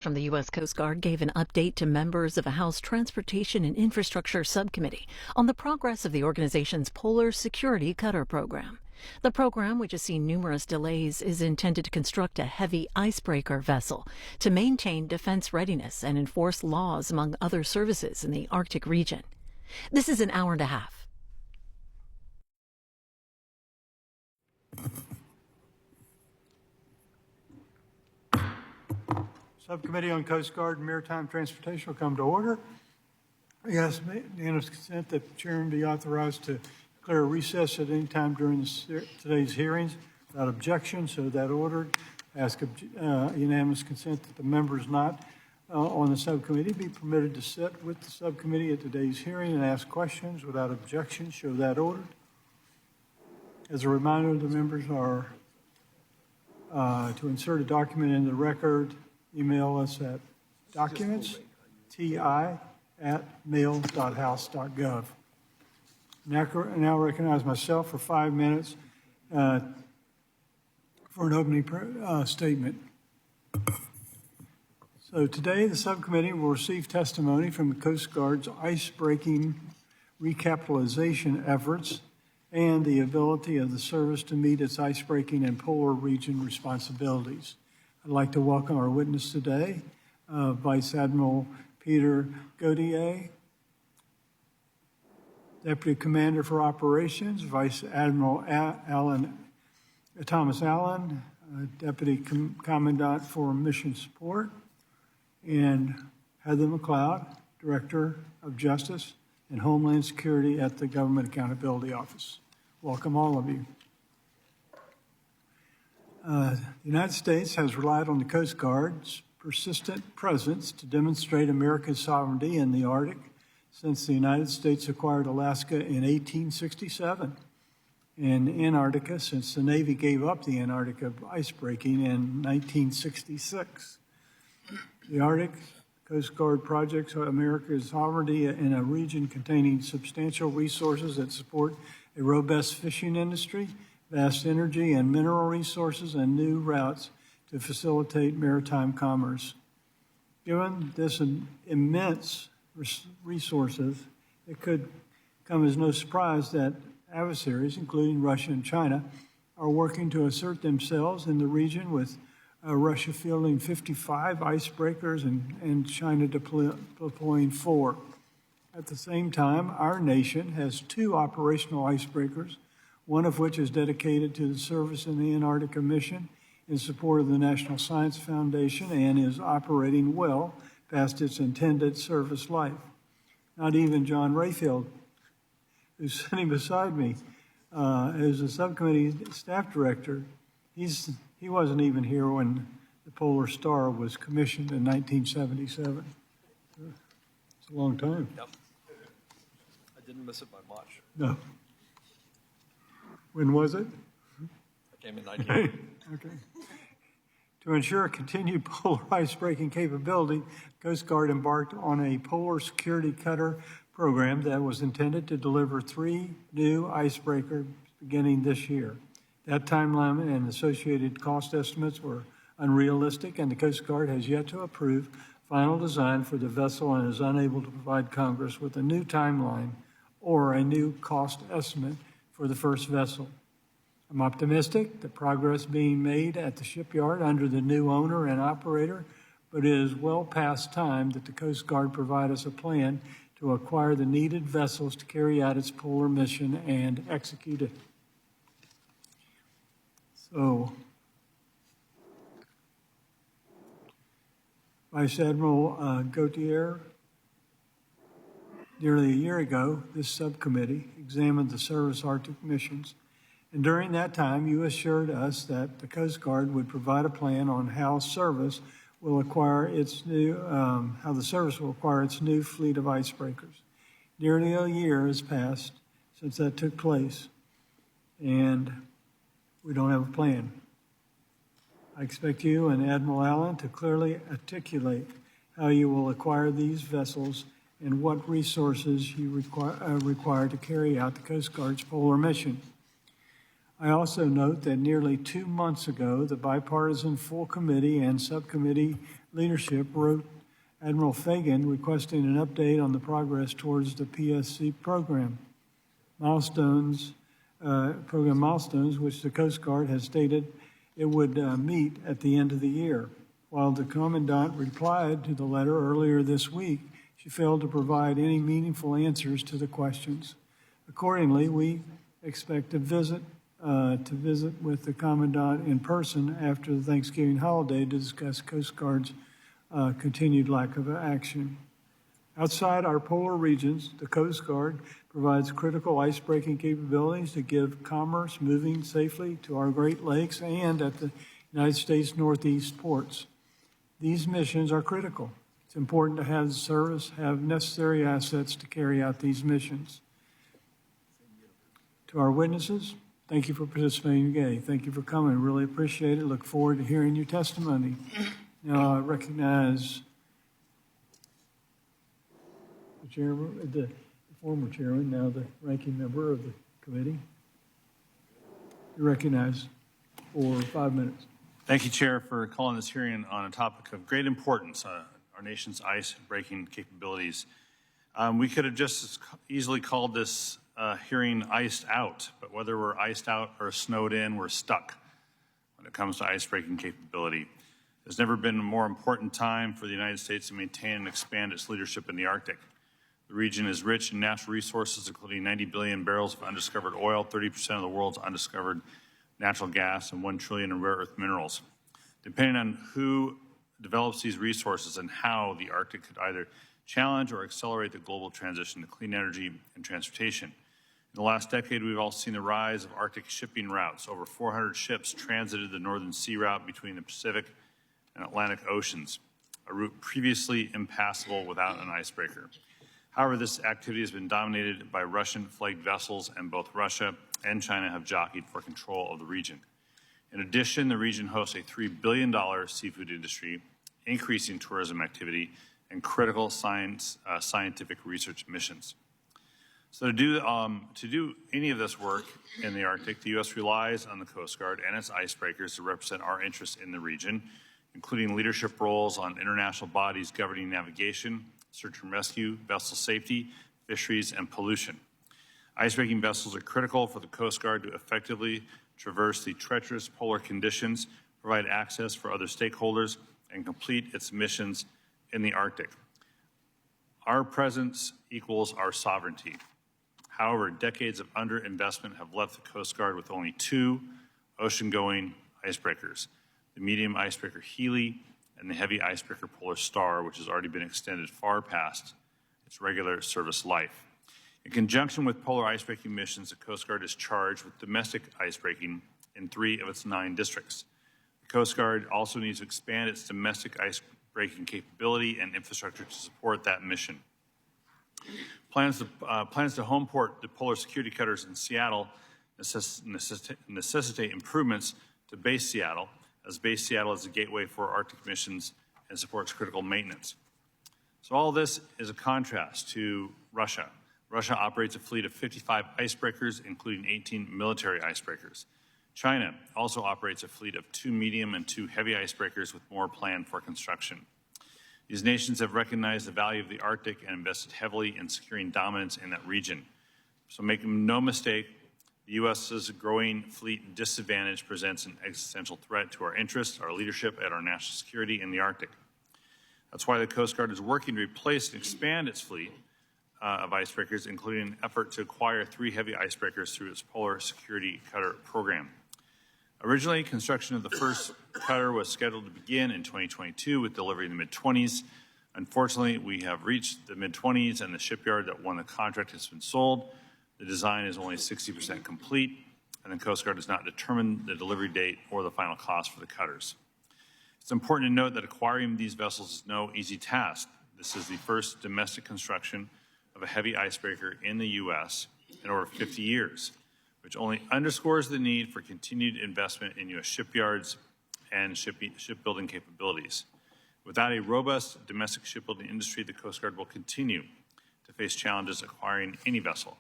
From the U.S. Coast Guard gave an update to members of a House Transportation and Infrastructure Subcommittee on the progress of the organization's Polar Security Cutter program. The program, which has seen numerous delays, is intended to construct a heavy icebreaker vessel to maintain defense readiness and enforce laws among other services in the Arctic region. This is an hour and a half. Subcommittee on Coast Guard and Maritime Transportation will come to order. Yes, unanimous consent that the chairman be authorized to declare a recess at any time during today's hearings without objection, so that ordered. Ask unanimous consent that the members not on the subcommittee be permitted to sit with the subcommittee at today's hearing and ask questions without objection, show that ordered. As a reminder, the members are to insert a document in the record. Email us at documentsTI@mail.house.gov. Now recognize myself for 5 minutes for an opening statement. So today the subcommittee will receive testimony from the Coast Guard's ice-breaking recapitalization efforts and the ability of the service to meet its ice-breaking and polar region responsibilities. I'd like to welcome our witness today, Vice Admiral Peter Gautier, Deputy Commander for Operations, Vice Admiral Thomas Allen, Deputy Commandant for Mission Support, and Heather McLeod, Director of Justice and Homeland Security at the Government Accountability Office. Welcome, all of you. The United States has relied on the Coast Guard's persistent presence to demonstrate America's sovereignty in the Arctic since the United States acquired Alaska in 1867, and Antarctica since the Navy gave up the Antarctica icebreaking in 1966. The Arctic Coast Guard projects America's sovereignty in a region containing substantial resources that support a robust fishing industry, vast energy and mineral resources, and new routes to facilitate maritime commerce. Given this immense resources, it could come as no surprise that adversaries, including Russia and China, are working to assert themselves in the region, with Russia fielding 55 icebreakers and China deploying 4. At the same time, our nation has 2 operational icebreakers, one of which is dedicated to the service in the Antarctica mission in support of the National Science Foundation and is operating well past its intended service life. Not even John Rayfield, who's sitting beside me, as a subcommittee staff director, he wasn't even here when the Polar Star was commissioned in 1977. It's a long time. Yep. I didn't miss it by much. No. When was it? I came in 1980. Okay. To ensure continued polar ice-breaking capability, Coast Guard embarked on a Polar Security Cutter program that was intended to deliver 3 new icebreakers beginning this year. That timeline and associated cost estimates were unrealistic, and the Coast Guard has yet to approve final design for the vessel and is unable to provide Congress with a new timeline or a new cost estimate for the first vessel. I'm optimistic the progress being made at the shipyard under the new owner and operator, but it is well past time that the Coast Guard provide us a plan to acquire the needed vessels to carry out its polar mission and execute it. So, Vice Admiral Gautier, nearly a year ago, this subcommittee examined the service Arctic missions, and during that time, you assured us that the Coast Guard would provide a plan on how the service will acquire its new fleet of icebreakers. Nearly a year has passed since that took place, and we don't have a plan. I expect you and Admiral Allen to clearly articulate how you will acquire these vessels and what resources you require to carry out the Coast Guard's polar mission. I also note that nearly 2 months ago, the bipartisan full committee and subcommittee leadership wrote Admiral Fagan requesting an update on the progress towards the PSC program milestones, which the Coast Guard has stated it would meet at the end of the year. While the Commandant replied to the letter earlier this week, she failed to provide any meaningful answers to the questions. Accordingly, we expect to visit with the Commandant in person after the Thanksgiving holiday to discuss Coast Guard's continued lack of action. Outside our polar regions, the Coast Guard provides critical ice-breaking capabilities to give commerce moving safely to our Great Lakes and at the United States Northeast ports. These missions are critical. It's important to have the service have necessary assets to carry out these missions. To our witnesses, thank you for participating today. Thank you for coming. Really appreciate it. Look forward to hearing your testimony. Now I recognize the chairman, the former chairman, now the ranking member of the committee. You're recognized for 5 minutes. Thank you, Chair, for calling this hearing on a topic of great importance, our nation's ice-breaking capabilities. We could have just as easily called this hearing iced out, but whether we're iced out or snowed in, we're stuck when it comes to ice-breaking capability. There's never been a more important time for the United States to maintain and expand its leadership in the Arctic. The region is rich in natural resources, including 90 billion barrels of undiscovered oil, 30% of the world's undiscovered natural gas, and 1 trillion in rare earth minerals. Depending on who develops these resources and how, the Arctic could either challenge or accelerate the global transition to clean energy and transportation. In the last decade, we've all seen the rise of Arctic shipping routes. Over 400 ships transited the Northern Sea Route between the Pacific and Atlantic Oceans, a route previously impassable without an icebreaker. However, this activity has been dominated by Russian-flagged vessels, and both Russia and China have jockeyed for control of the region. In addition, the region hosts a $3 billion seafood industry, increasing tourism activity, and critical scientific research missions. So to do any of this work in the Arctic, the U.S. relies on the Coast Guard and its icebreakers to represent our interests in the region, including leadership roles on international bodies governing navigation, search and rescue, vessel safety, fisheries, and pollution. Icebreaking vessels are critical for the Coast Guard to effectively traverse the treacherous polar conditions, provide access for other stakeholders, and complete its missions in the Arctic. Our presence equals our sovereignty. However, decades of underinvestment have left the Coast Guard with only 2 ocean-going icebreakers, the medium icebreaker Healy and the heavy icebreaker Polar Star, which has already been extended far past its regular service life. In conjunction with polar icebreaking missions, the Coast Guard is charged with domestic icebreaking in 3 of its 9 districts. The Coast Guard also needs to expand its domestic icebreaking capability and infrastructure to support that mission. Plans to home port the polar security cutters in Seattle necessitate improvements to Base Seattle, as Base Seattle is a gateway for Arctic missions and supports critical maintenance. So all this is a contrast to Russia. Russia operates a fleet of 55 icebreakers, including 18 military icebreakers. China also operates a fleet of 2 medium and 2 heavy icebreakers, with more planned for construction. These nations have recognized the value of the Arctic and invested heavily in securing dominance in that region. So make no mistake, the U.S.'s growing fleet disadvantage presents an existential threat to our interests, our leadership, and our national security in the Arctic. That's why the Coast Guard is working to replace and expand its fleet of icebreakers, including an effort to acquire 3 heavy icebreakers through its Polar Security Cutter program. Originally, construction of the first cutter was scheduled to begin in 2022 with delivery in the mid-20s. Unfortunately, we have reached the mid-20s and the shipyard that won the contract has been sold. The design is only 60% complete, and the Coast Guard has not determined the delivery date or the final cost for the cutters. It's important to note that acquiring these vessels is no easy task. This is the first domestic construction of a heavy icebreaker in the U.S. in over 50 years, which only underscores the need for continued investment in U.S. shipyards and shipbuilding capabilities. Without a robust domestic shipbuilding industry, the Coast Guard will continue to face challenges acquiring any vessel.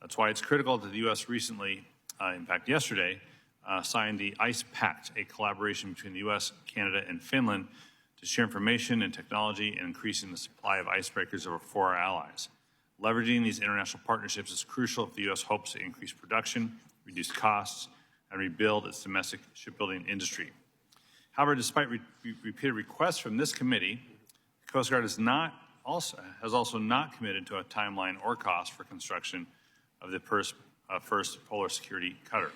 That's why it's critical that the U.S. recently, in fact yesterday, signed the Ice Pact, a collaboration between the U.S., Canada, and Finland to share information and technology and increasing the supply of icebreakers for our allies. Leveraging these international partnerships is crucial if the U.S. hopes to increase production, reduce costs, and rebuild its domestic shipbuilding industry. However, despite repeated requests from this committee, the Coast Guard has also not committed to a timeline or cost for construction of the first polar security cutter.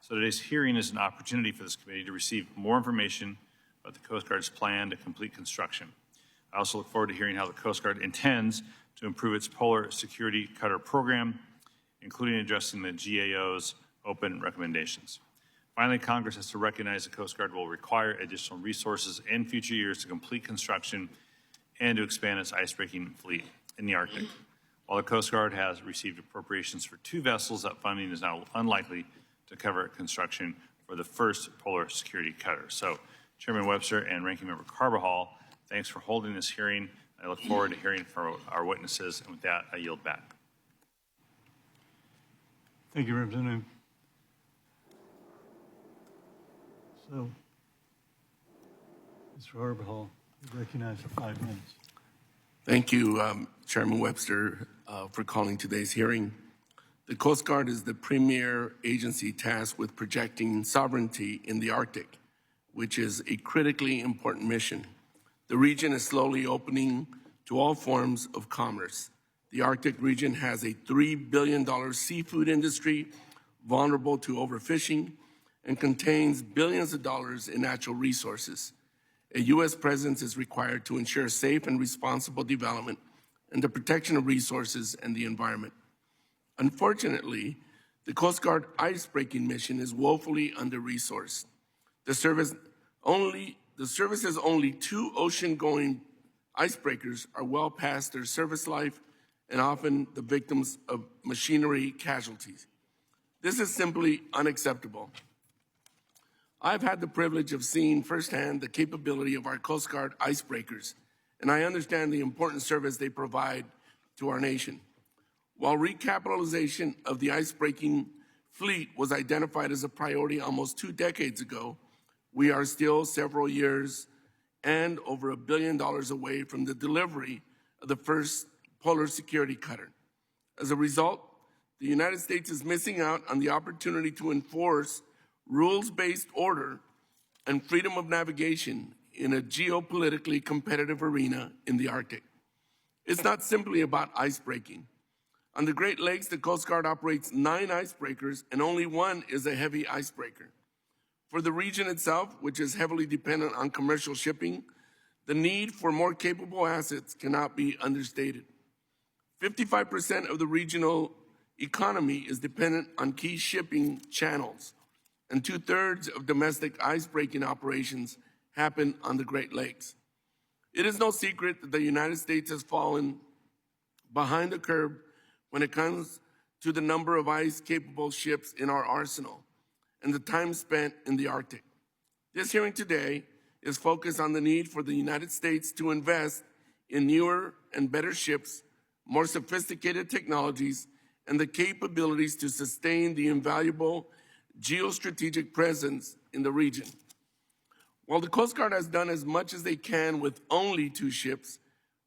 So today's hearing is an opportunity for this committee to receive more information about the Coast Guard's plan to complete construction. I also look forward to hearing how the Coast Guard intends to improve its polar security cutter program, including addressing the GAO's open recommendations. Finally, Congress has to recognize the Coast Guard will require additional resources in future years to complete construction and to expand its icebreaking fleet in the Arctic. While the Coast Guard has received appropriations for 2 vessels, that funding is now unlikely to cover construction for the first polar security cutter. So, Chairman Webster and Ranking Member Carbajal, thanks for holding this hearing. I look forward to hearing from our witnesses, and with that, I yield back. Thank you, Representative. So, Mr. Carbajal, you're recognized for 5 minutes. Thank you, Chairman Webster, for calling today's hearing. The Coast Guard is the premier agency tasked with projecting sovereignty in the Arctic, which is a critically important mission. The region is slowly opening to all forms of commerce. The Arctic region has a $3 billion seafood industry vulnerable to overfishing and contains billions of dollars in natural resources. A U.S. presence is required to ensure safe and responsible development and the protection of resources and the environment. Unfortunately, the Coast Guard icebreaking mission is woefully under-resourced. The service's only 2 ocean-going icebreakers are well past their service life and often the victims of machinery casualties. This is simply unacceptable. I've had the privilege of seeing firsthand the capability of our Coast Guard icebreakers, and I understand the important service they provide to our nation. While recapitalization of the icebreaking fleet was identified as a priority almost 2 decades ago, we are still several years and over $1 billion away from the delivery of the first polar security cutter. As a result, the United States is missing out on the opportunity to enforce rules-based order and freedom of navigation in a geopolitically competitive arena in the Arctic. It's not simply about icebreaking. On the Great Lakes, the Coast Guard operates 9 icebreakers and only 1 is a heavy icebreaker. For the region itself, which is heavily dependent on commercial shipping, the need for more capable assets cannot be understated. 55% of the regional economy is dependent on key shipping channels, and 2/3 of domestic icebreaking operations happen on the Great Lakes. It is no secret that the United States has fallen behind the curve when it comes to the number of ice-capable ships in our arsenal and the time spent in the Arctic. This hearing today is focused on the need for the United States to invest in newer and better ships, more sophisticated technologies, and the capabilities to sustain the invaluable geostrategic presence in the region. While the Coast Guard has done as much as they can with only 2 ships,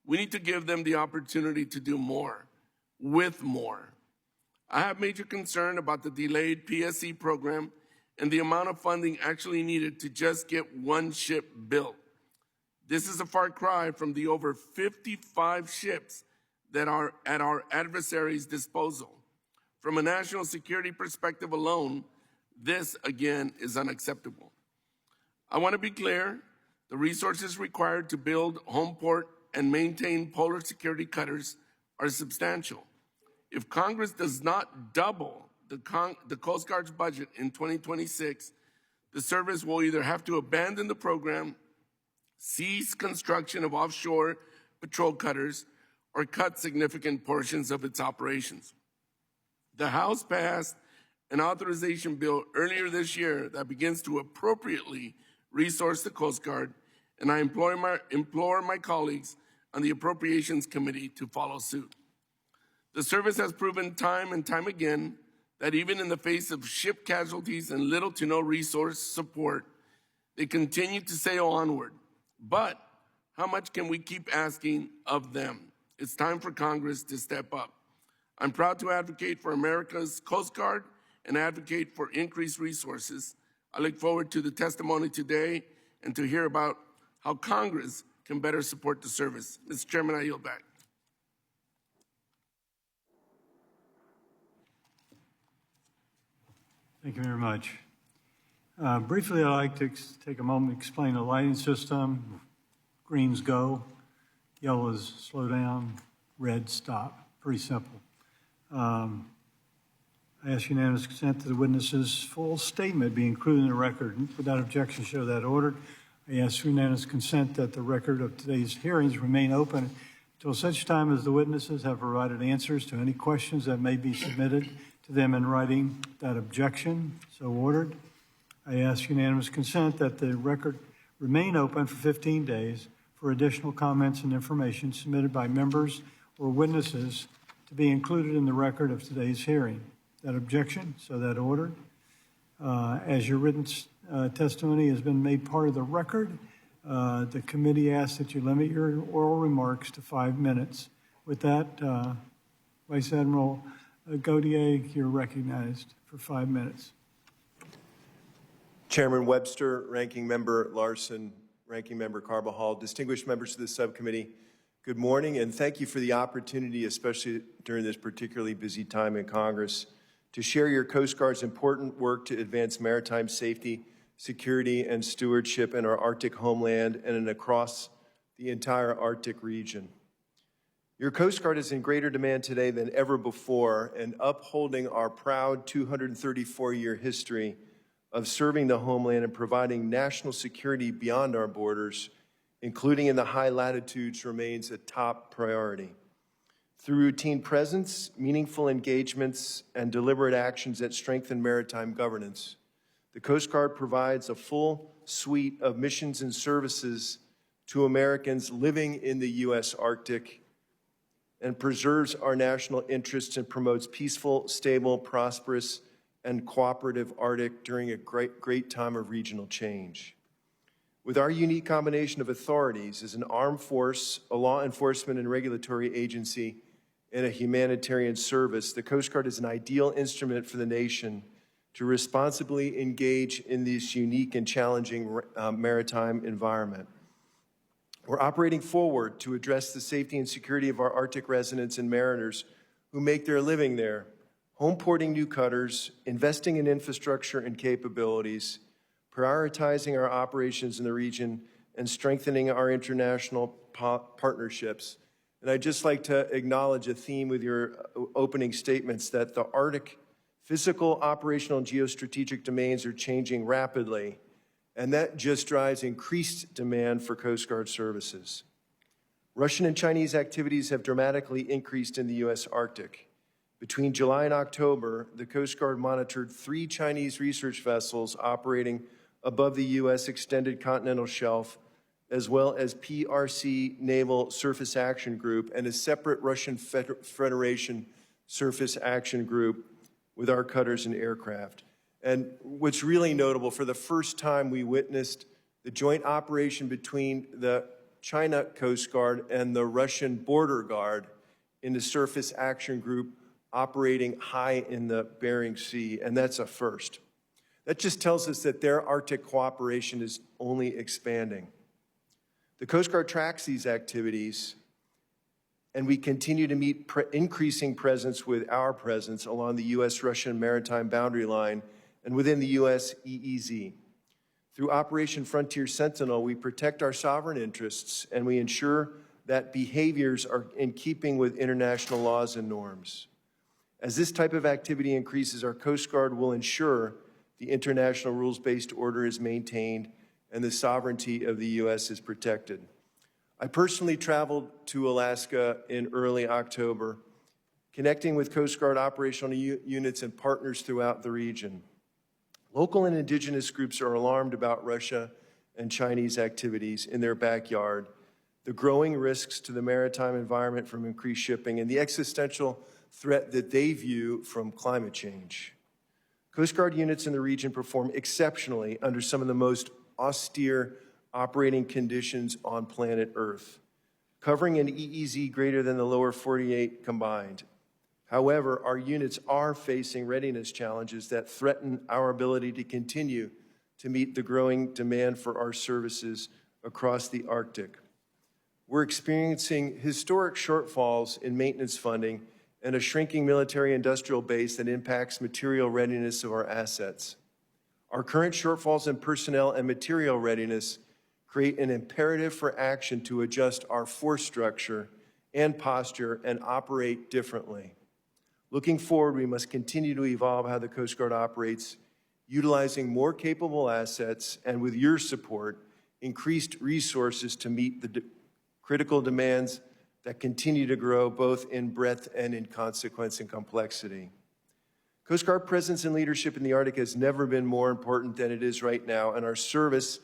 we need to give them the opportunity to do more, with more. I have major concern about the delayed PSC program and the amount of funding actually needed to just get 1 ship built. This is a far cry from the over 55 ships that are at our adversaries' disposal. From a national security perspective alone, this, again, is unacceptable. I want to be clear, the resources required to build, home port, and maintain polar security cutters are substantial. If Congress does not double the Coast Guard's budget in 2026, the service will either have to abandon the program, cease construction of offshore patrol cutters, or cut significant portions of its operations. The House passed an authorization bill earlier this year that begins to appropriately resource the Coast Guard, and I implore my colleagues on the Appropriations Committee to follow suit. The service has proven time and time again that even in the face of ship casualties and little to no resource support, they continue to sail onward. But How much can we keep asking of them? It's time for Congress to step up. I'm proud to advocate for America's Coast Guard and advocate for increased resources. I look forward to the testimony today and to hear about how Congress can better support the service. Mr. Chairman, I yield back. Thank you very much. Briefly, I'd like to take a moment to explain the lighting system. Green's go, yellow is slow down, red stop. Pretty simple. I ask unanimous consent that the witness's full statement be included in the record. Without objection, show that ordered. I ask unanimous consent that the record of today's hearings remain open until such time as the witnesses have provided answers to any questions that may be submitted to them in writing. Without objection, so ordered. I ask unanimous consent that the record remain open for 15 days for additional comments and information submitted by members or witnesses to be included in the record of today's hearing. That objection, so that ordered. As your written testimony has been made part of the record, the committee asks that you limit your oral remarks to 5 minutes. With that, Vice Admiral Gautier, you're recognized for 5 minutes. Chairman Webster, Ranking Member Larson, Ranking Member Carbajal, distinguished members of the subcommittee, good morning, and thank you for the opportunity, especially during this particularly busy time in Congress, to share your Coast Guard's important work to advance maritime safety, security, and stewardship in our Arctic homeland and across the entire Arctic region. Your Coast Guard is in greater demand today than ever before, and upholding our proud 234-year history of serving the homeland and providing national security beyond our borders, including in the high latitudes, remains a top priority. Through routine presence, meaningful engagements, and deliberate actions that strengthen maritime governance, the Coast Guard provides a full suite of missions and services to Americans living in the U.S. Arctic and preserves our national interests and promotes peaceful, stable, prosperous, and cooperative Arctic during a great time of regional change. With our unique combination of authorities as an armed force, a law enforcement and regulatory agency, and a humanitarian service, the Coast Guard is an ideal instrument for the nation to responsibly engage in this unique and challenging maritime environment. We're operating forward to address the safety and security of our Arctic residents and mariners who make their living there, home porting new cutters, investing in infrastructure and capabilities, prioritizing our operations in the region, and strengthening our international partnerships. And I'd just like to acknowledge a theme with your opening statements that the Arctic physical, operational, and geostrategic domains are changing rapidly, and that just drives increased demand for Coast Guard services. Russian and Chinese activities have dramatically increased in the U.S. Arctic. Between July and October, the Coast Guard monitored 3 Chinese research vessels operating above the U.S. extended continental shelf, as well as PRC Naval Surface Action Group and a separate Russian Federation Surface Action Group with our cutters and aircraft. And what's really notable, for the first time we witnessed the joint operation between the China Coast Guard and the Russian Border Guard in the Surface Action Group operating high in the Bering Sea, and that's a first. That just tells us that their Arctic cooperation is only expanding. The Coast Guard tracks these activities, and we continue to meet increasing presence with our presence along the U.S.-Russian maritime boundary line and within the U.S. EEZ. Through Operation Frontier Sentinel, we protect our sovereign interests and we ensure that behaviors are in keeping with international laws and norms. As this type of activity increases, our Coast Guard will ensure the international rules-based order is maintained and the sovereignty of the U.S. is protected. I personally traveled to Alaska in early October, connecting with Coast Guard operational units and partners throughout the region. Local and indigenous groups are alarmed about Russia and Chinese activities in their backyard, the growing risks to the maritime environment from increased shipping, and the existential threat that they view from climate change. Coast Guard units in the region perform exceptionally under some of the most austere operating conditions on planet Earth, covering an EEZ greater than the lower 48 combined. However, our units are facing readiness challenges that threaten our ability to continue to meet the growing demand for our services across the Arctic. We're experiencing historic shortfalls in maintenance funding and a shrinking military-industrial base that impacts material readiness of our assets. Our current shortfalls in personnel and material readiness create an imperative for action to adjust our force structure and posture and operate differently. Looking forward, we must continue to evolve how the Coast Guard operates, utilizing more capable assets and, with your support, increased resources to meet the critical demands that continue to grow both in breadth and in consequence and complexity. Coast Guard presence and leadership in the Arctic has never been more important than it is right now, and our service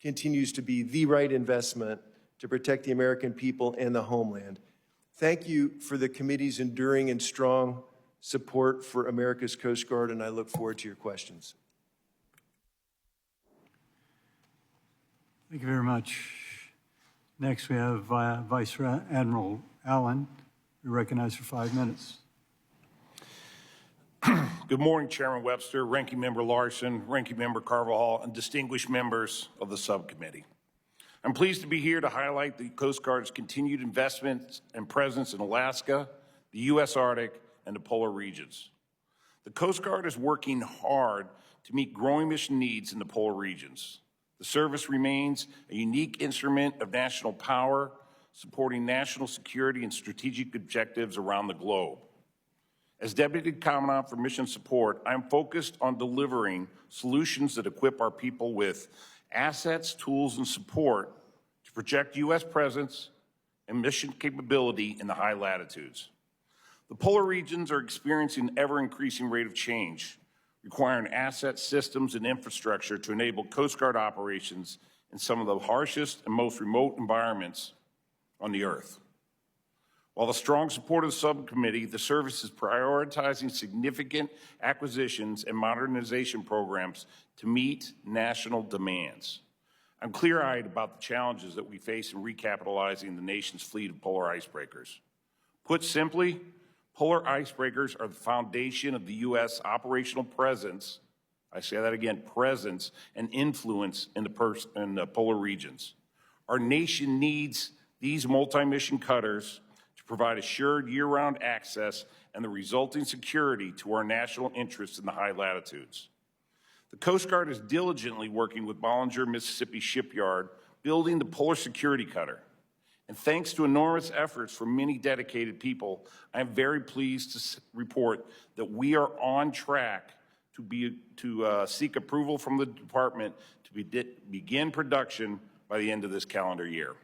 continues to be the right investment to protect the American people and the homeland. Thank you for the committee's enduring and strong support for America's Coast Guard, and I look forward to your questions. Thank you very much. Next, we have Vice Admiral Allen. You're recognized for 5 minutes. Good morning, Chairman Webster, Ranking Member Larson, Ranking Member Carvajal, and distinguished members of the subcommittee. I'm pleased to be here to highlight the Coast Guard's continued investment and presence in Alaska, the U.S. Arctic, and the polar regions. The Coast Guard is working hard to meet growing mission needs in the polar regions. The service remains a unique instrument of national power, supporting national security and strategic objectives around the globe. As Deputy Commandant for Mission Support, I am focused on delivering solutions that equip our people with assets, tools, and support to project U.S. presence and mission capability in the high latitudes. The polar regions are experiencing an ever-increasing rate of change, requiring assets, systems, and infrastructure to enable Coast Guard operations in some of the harshest and most remote environments on the Earth. While the strong support of the subcommittee, the service is prioritizing significant acquisitions and modernization programs to meet national demands. I'm clear-eyed about the challenges that we face in recapitalizing the nation's fleet of polar icebreakers. Put simply, polar icebreakers are the foundation of the U.S. operational presence, I say that again, presence and influence in the polar regions. Our nation needs these multi-mission cutters to provide assured year-round access and the resulting security to our national interests in the high latitudes. The Coast Guard is diligently working with Bollinger, Mississippi Shipyard, building the Polar Security Cutter. And thanks to enormous efforts from many dedicated people, I am very pleased to report that we are on track to seek approval from the department to begin production by the end of this calendar year.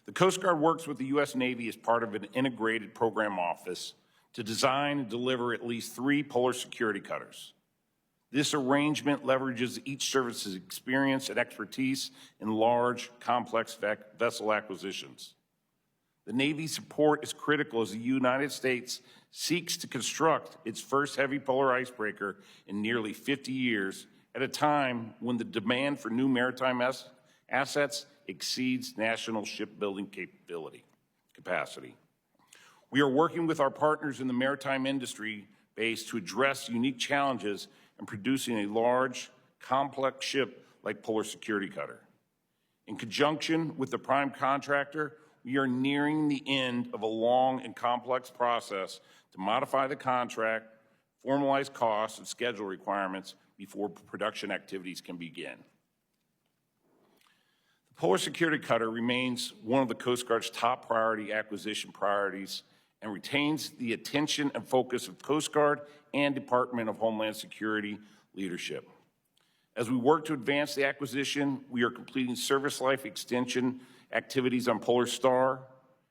The Coast Guard works with the U.S. Navy as part of an integrated program office to design and deliver at least 3 polar security cutters. This arrangement leverages each service's experience and expertise in large, complex vessel acquisitions. The Navy's support is critical as the United States seeks to construct its first heavy polar icebreaker in nearly 50 years at a time when the demand for new maritime assets exceeds national shipbuilding capacity. We are working with our partners in the maritime industry base to address unique challenges in producing a large, complex ship like Polar Security Cutter. In conjunction with the prime contractor, we are nearing the end of a long and complex process to modify the contract, formalize costs and schedule requirements before production activities can begin. The Polar Security Cutter remains one of the Coast Guard's top priority acquisition priorities and retains the attention and focus of Coast Guard and Department of Homeland Security leadership. As we work to advance the acquisition, we are completing service life extension activities on Polar Star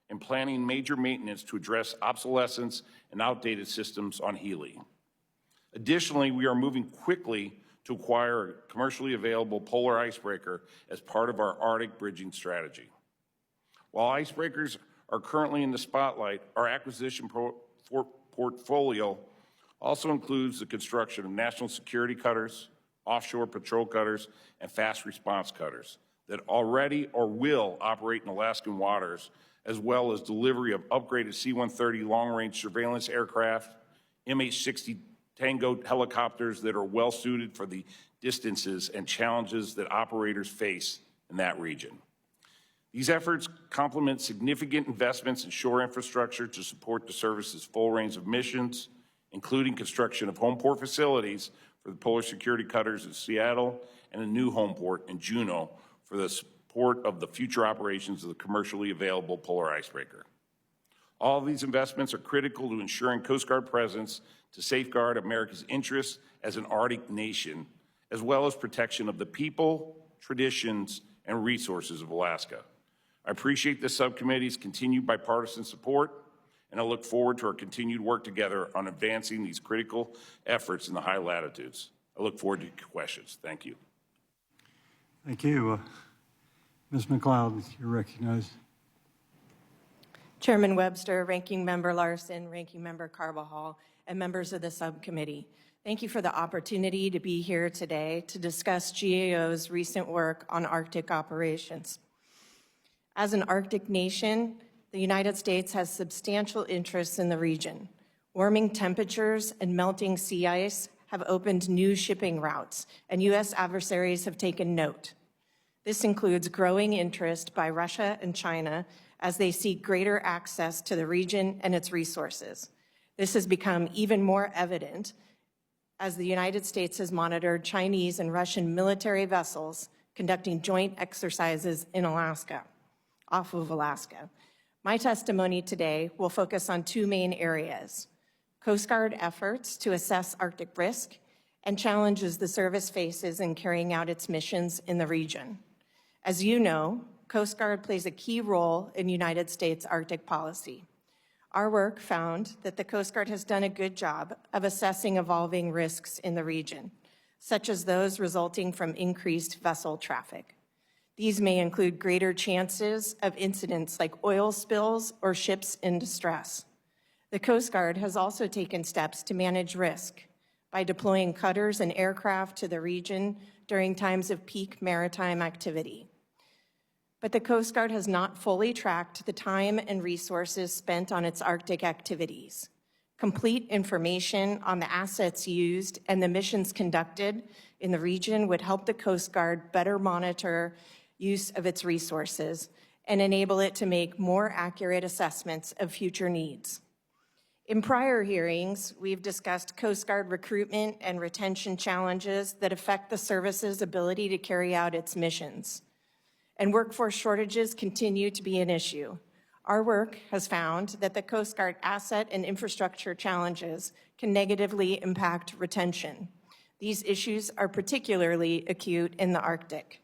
and planning major maintenance to address obsolescence and outdated systems on Healy. Additionally, we are moving quickly to acquire a commercially available polar icebreaker as part of our Arctic bridging strategy. While icebreakers are currently in the spotlight, our acquisition portfolio also includes the construction of national security cutters, offshore patrol cutters, and fast response cutters that already or will operate in Alaskan waters, as well as delivery of upgraded C-130 long-range surveillance aircraft, MH-60 Tango helicopters that are well-suited for the distances and challenges that operators face in that region. These efforts complement significant investments in shore infrastructure to support the service's full range of missions, including construction of home port facilities for the Polar Security Cutters in Seattle and a new home port in Juneau for the support of the future operations of the commercially available Polar Icebreaker. All of these investments are critical to ensuring Coast Guard presence to safeguard America's interests as an Arctic nation, as well as protection of the people, traditions, and resources of Alaska. I appreciate this subcommittee's continued bipartisan support, and I look forward to our continued work together on advancing these critical efforts in the high latitudes. I look forward to your questions. Thank you. Thank you. Ms. McLeod, you're recognized. Chairman Webster, Ranking Member Larson, Ranking Member Carbajal, and members of the subcommittee. Thank you for the opportunity to be here today to discuss GAO's recent work on Arctic operations. As an Arctic nation, the United States has substantial interests in the region. Warming temperatures and melting sea ice have opened new shipping routes, and U.S. adversaries have taken note. This includes growing interest by Russia and China as they seek greater access to the region and its resources. This has become even more evident as the United States has monitored Chinese and Russian military vessels conducting joint exercises in Alaska, off of Alaska. My testimony today will focus on two main areas: Coast Guard efforts to assess Arctic risk and challenges the service faces in carrying out its missions in the region. As you know, Coast Guard plays a key role in United States Arctic policy. Our work found that the Coast Guard has done a good job of assessing evolving risks in the region, such as those resulting from increased vessel traffic. These may include greater chances of incidents like oil spills or ships in distress. The Coast Guard has also taken steps to manage risk by deploying cutters and aircraft to the region during times of peak maritime activity. But the Coast Guard has not fully tracked the time and resources spent on its Arctic activities. Complete information on the assets used and the missions conducted in the region would help the Coast Guard better monitor use of its resources and enable it to make more accurate assessments of future needs. In prior hearings, we've discussed Coast Guard recruitment and retention challenges that affect the service's ability to carry out its missions. And workforce shortages continue to be an issue. Our work has found that the Coast Guard asset and infrastructure challenges can negatively impact retention. These issues are particularly acute in the Arctic.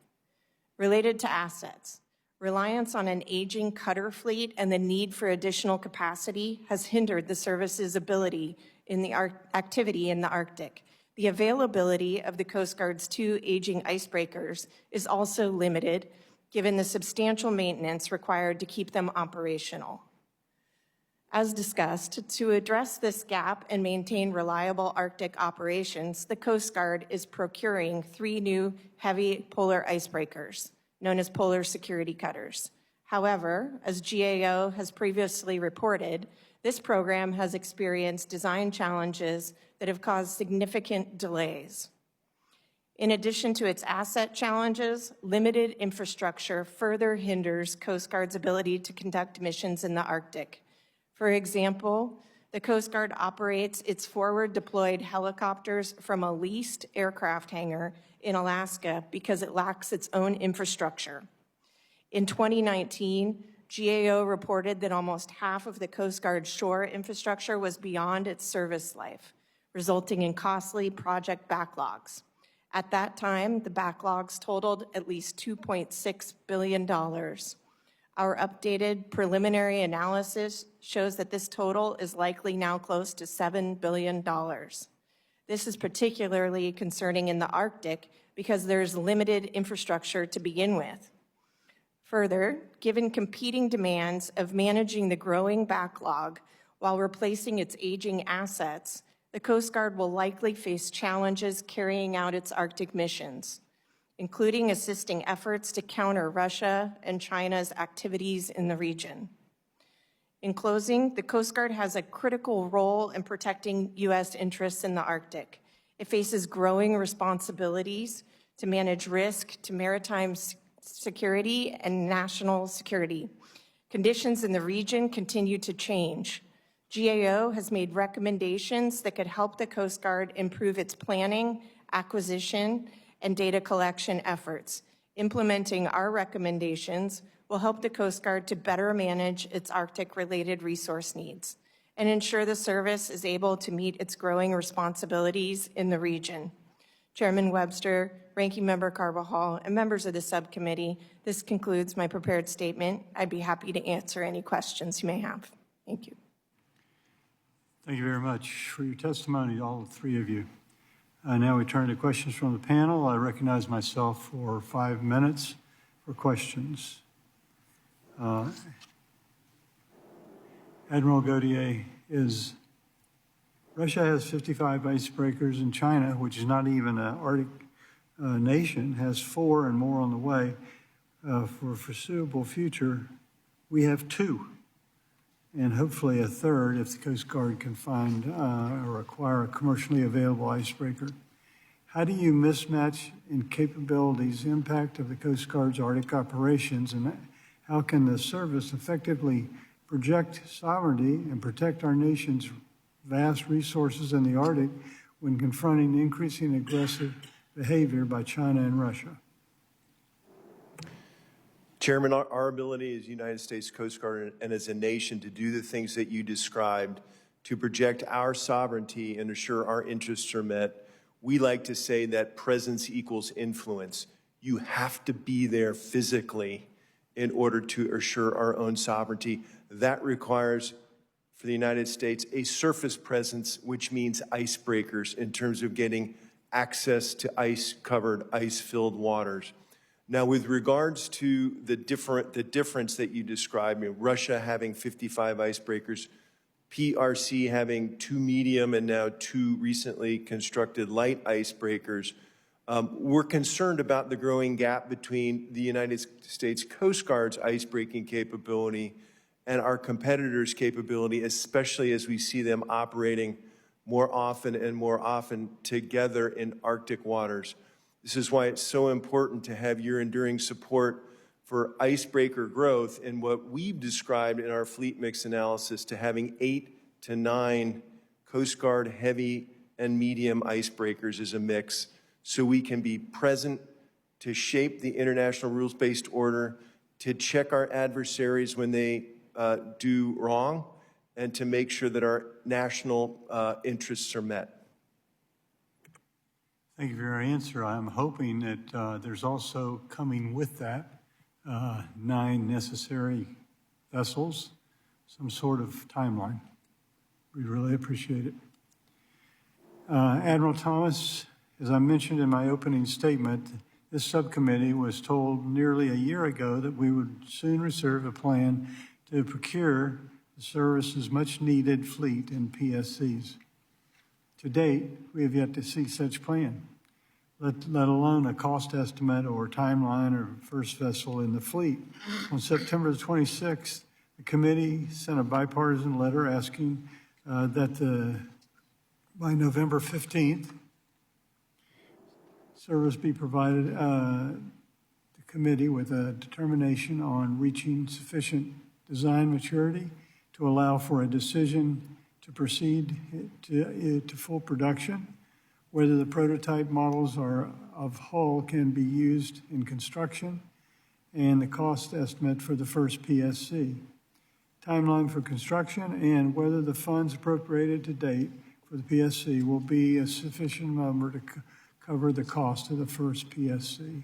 Related to assets, reliance on an aging cutter fleet and the need for additional capacity has hindered the service's ability in the activity in the Arctic. The availability of the Coast Guard's two aging icebreakers is also limited, given the substantial maintenance required to keep them operational. As discussed, to address this gap and maintain reliable Arctic operations, the Coast Guard is procuring 3 new heavy polar icebreakers, known as Polar Security Cutters. However, as GAO has previously reported, this program has experienced design challenges that have caused significant delays. In addition to its asset challenges, limited infrastructure further hinders Coast Guard's ability to conduct missions in the Arctic. For example, the Coast Guard operates its forward deployed helicopters from a leased aircraft hangar in Alaska because it lacks its own infrastructure. In 2019, GAO reported that almost half of the Coast Guard's shore infrastructure was beyond its service life, resulting in costly project backlogs. At that time, the backlogs totaled at least $2.6 billion. Our updated preliminary analysis shows that this total is likely now close to $7 billion. This is particularly concerning in the Arctic because there's limited infrastructure to begin with. Further, given competing demands of managing the growing backlog while replacing its aging assets, The Coast Guard will likely face challenges carrying out its Arctic missions, including assisting efforts to counter Russia and China's activities in the region. In closing, the Coast Guard has a critical role in protecting U.S. interests in the Arctic. It faces growing responsibilities to manage risk to maritime security and national security. Conditions in the region continue to change. GAO has made recommendations that could help the Coast Guard improve its planning, acquisition, and data collection efforts. Implementing our recommendations will help the Coast Guard to better manage its Arctic-related resource needs and ensure the service is able to meet its growing responsibilities in the region. Chairman Webster, Ranking Member Carbajal, and members of the subcommittee, this concludes my prepared statement. I'd be happy to answer any questions you may have. Thank you. Thank you very much for your testimony, all three of you. Now we turn to questions from the panel. I recognize myself for 5 minutes for questions. Admiral Gautier, Russia has 55 icebreakers, and China, which is not even an Arctic nation, has 4 and more on the way. For a foreseeable future, we have 2, and hopefully a third if the Coast Guard can find or acquire a commercially available icebreaker. How do you mismatch in capabilities impact of the Coast Guard's Arctic operations, and how can the service effectively project sovereignty and protect our nation's vast resources in the Arctic when confronting increasing aggressive behavior by China and Russia? Chairman, our ability as United States Coast Guard and as a nation to do the things that you described, to project our sovereignty and assure our interests are met, we like to say that presence equals influence. You have to be there physically in order to assure our own sovereignty. That requires, for the United States, a surface presence, which means icebreakers in terms of getting access to ice-covered, ice-filled waters. Now, with regards to the difference that you described, Russia having 55 icebreakers, PRC having 2 medium and now 2 recently constructed light icebreakers, we're concerned about the growing gap between the United States Coast Guard's icebreaking capability and our competitors' capability, especially as we see them operating more often and more often together in Arctic waters. This is why it's so important to have your enduring support for icebreaker growth and what we've described in our fleet mix analysis to having 8 to 9 Coast Guard heavy and medium icebreakers as a mix, so we can be present to shape the international rules-based order, to check our adversaries when they do wrong, and to make sure that our national interests are met. Thank you for your answer. I'm hoping that there's also coming with that 9 necessary vessels, some sort of timeline. We really appreciate it. Admiral Thomas, as I mentioned in my opening statement, this subcommittee was told nearly a year ago that we would soon reserve a plan to procure the service's much-needed fleet in PSCs. To date, we have yet to see such plan, let alone a cost estimate or timeline or first vessel in the fleet. On September 26th, the committee sent a bipartisan letter asking that by November 15th, service be provided the committee with a determination on reaching sufficient design maturity to allow for a decision to proceed to full production, whether the prototype models of hull can be used in construction, and the cost estimate for the first PSC, timeline for construction, and whether the funds appropriated to date for the PSC will be a sufficient number to cover the cost of the first PSC.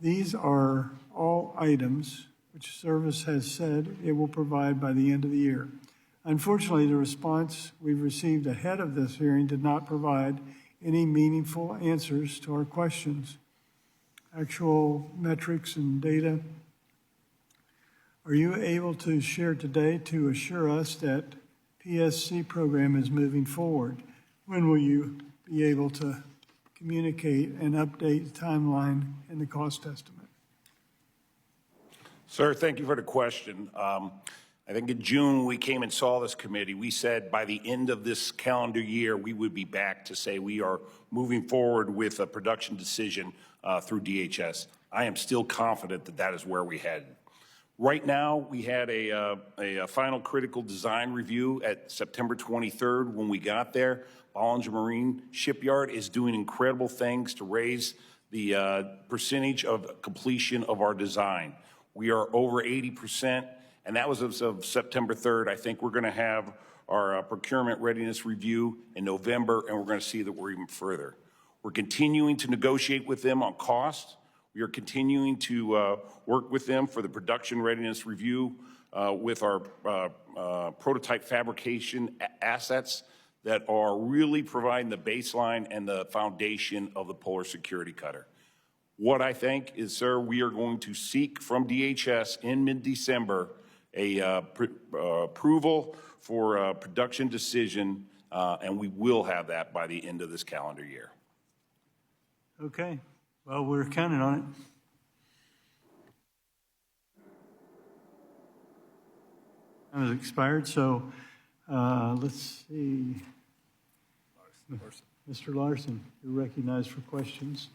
These are all items which service has said it will provide by the end of the year. Unfortunately, the response we've received ahead of this hearing did not provide any meaningful answers to our questions. Actual metrics and data. Are you able to share today to assure us that PSC program is moving forward. When will you be able to communicate and update the timeline and the cost estimate? Sir, thank you for the question. I think in June, we came and saw this committee. We said by the end of this calendar year, we would be back to say we are moving forward with a production decision through DHS. I am still confident that that is where we head. Right now, we had a final critical design review at September 23rd. When we got there, Bollinger Marine Shipyard is doing incredible things to raise the percentage of completion of our design. We are over 80%, and that was as of September 3rd. I think we're going to have our procurement readiness review in November, and we're going to see that we're even further. We're continuing to negotiate with them on cost. We are continuing to work with them for the production readiness review with our prototype fabrication assets that are really providing the baseline and the foundation of the Polar Security Cutter. What I think is, sir, we are going to seek from DHS in mid-December a approval for a production decision, and we will have that by the end of this calendar year. Okay. Well, we're counting on it. Time has expired, so let's see. Mr. Larson, you're recognized for questions.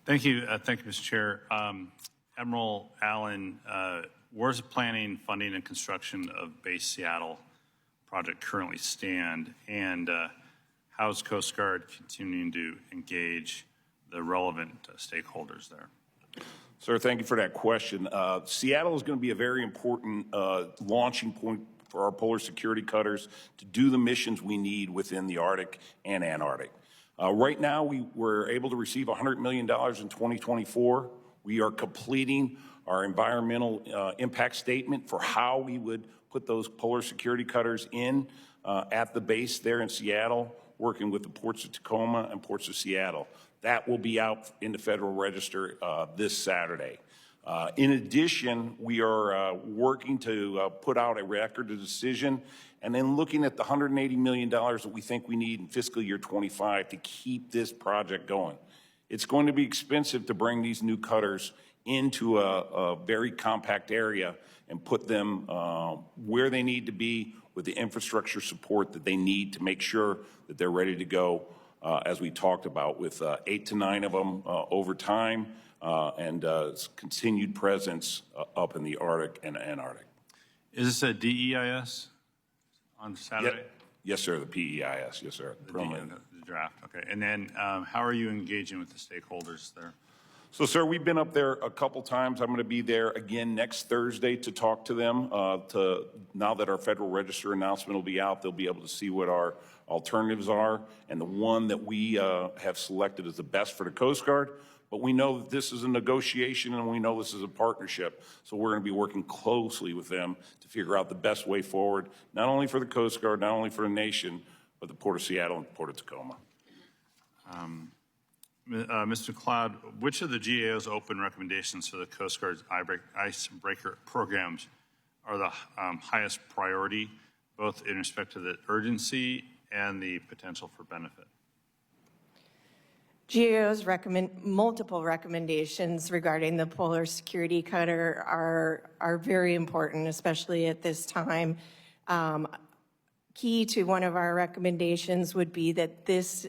Thank you, Mr. Chair. Admiral Allen, where's the planning, funding, and construction of Base Seattle project currently stand, and how's Coast Guard continuing to engage the relevant stakeholders there? Sir, thank you for that question. Seattle is going to be a very important launching point for our Polar Security Cutters to do the missions we need within the Arctic and Antarctic. Right now, we were able to receive $100 million in 2024. We are completing our environmental impact statement for how we would put those Polar Security Cutters in at the base there in Seattle, working with the ports of Tacoma and ports of Seattle. That will be out in the Federal Register this Saturday. In addition, we are working to put out a record of decision and then looking at the $180 million that we think we need in fiscal year 25 to keep this project going. It's going to be expensive to bring these new cutters into a very compact area and put them where they need to be with the infrastructure support that they need to make sure that they're ready to go, as we talked about, with 8 to 9 of them over time and continued presence up in the Arctic and Antarctic. Is this a DEIS on Saturday? Yep. Yes, sir, the PEIS, yes, sir. The draft, okay. And then how are you engaging with the stakeholders there? So, sir, we've been up there a couple times. I'm going to be there again next Thursday to talk to them. Now that our Federal Register announcement will be out, they'll be able to see what our alternatives are, and the one that we have selected as the best for the Coast Guard. But we know that this is a negotiation, and we know this is a partnership. So we're going to be working closely with them to figure out the best way forward, not only for the Coast Guard, not only for the nation, but the Port of Seattle and the Port of Tacoma. Mr. Cloud, which of the GAO's open recommendations for the Coast Guard's icebreaker programs are the highest priority, both in respect to the urgency and the potential for benefit? GAO's multiple recommendations regarding the Polar Security Cutter are very important, especially at this time. Key to one of our recommendations would be that this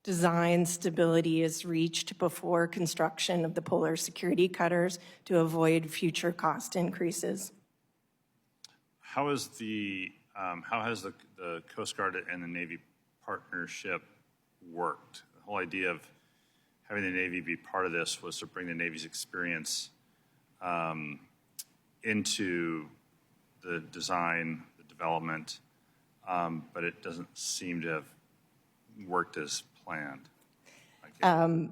design stability is reached before construction of the Polar Security Cutters to avoid future cost increases. How has the Coast Guard and the Navy partnership worked? The whole idea of having the Navy be part of this was to bring the Navy's experience into the design, the development, but it doesn't seem to have worked as planned. GAO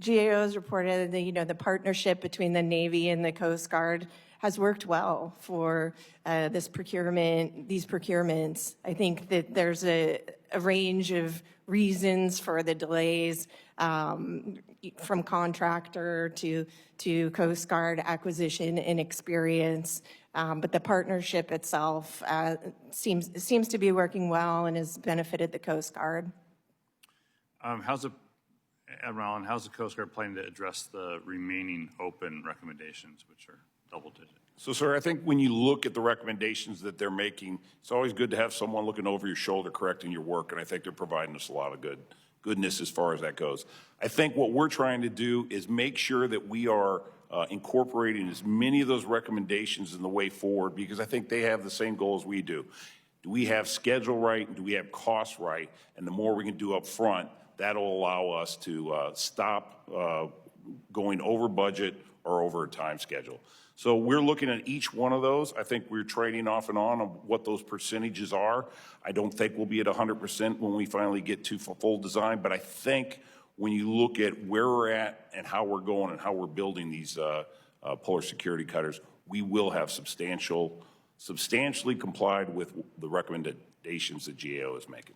has reported that, the partnership between the Navy and the Coast Guard has worked well for these procurements. I think that there's a range of reasons for the delays, from contractor to Coast Guard acquisition and experience. But the partnership itself seems to be working well and has benefited the Coast Guard. Admiral Allen, how's the Coast Guard planning to address the remaining open recommendations, which are double-digit? So, sir, I think when you look at the recommendations that they're making, it's always good to have someone looking over your shoulder correcting your work, and I think they're providing us a lot of goodness as far as that goes. I think what we're trying to do is make sure that we are incorporating as many of those recommendations in the way forward, because I think they have the same goals we do. Do we have schedule right, and do we have cost right? And the more we can do up front, that'll allow us to stop going over budget or over a time schedule. So we're looking at each one of those. I think we're trading off and on what those percentages are. I don't think we'll be at 100% when we finally get to full design, but I think when you look at where we're at and how we're going and how we're building these polar security cutters, we will have substantially complied with the recommendations that GAO is making.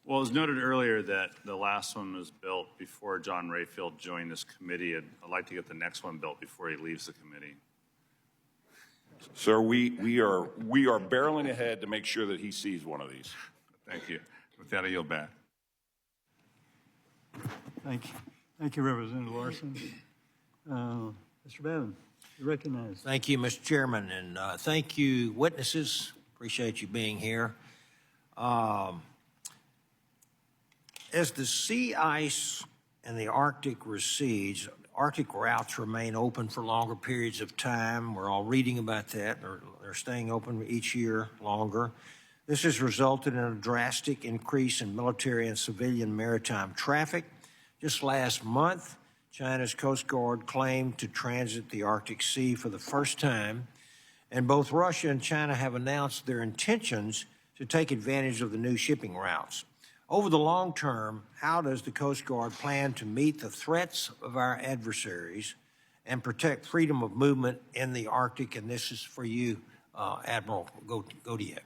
Well, it was noted earlier that the last one was built before John Rayfield joined this committee. I'd like to get the next one built before he leaves the committee. Sir, we are barreling ahead to make sure that he sees one of these. Thank you. With that, I yield back. Thank you. Thank you, Representative Larson. Mr. Bevin, you're recognized. Thank you, Mr. Chairman, and thank you, witnesses. Appreciate you being here. As the sea ice in the Arctic recedes, Arctic routes remain open for longer periods of time. We're all reading about that. They're staying open each year longer. This has resulted in a drastic increase in military and civilian maritime traffic. Just last month, China's Coast Guard claimed to transit the Arctic Sea for the first time, and both Russia and China have announced their intentions to take advantage of the new shipping routes. Over the long term, how does the Coast Guard plan to meet the threats of our adversaries and protect freedom of movement in the Arctic? And this is for you, Admiral Gautier.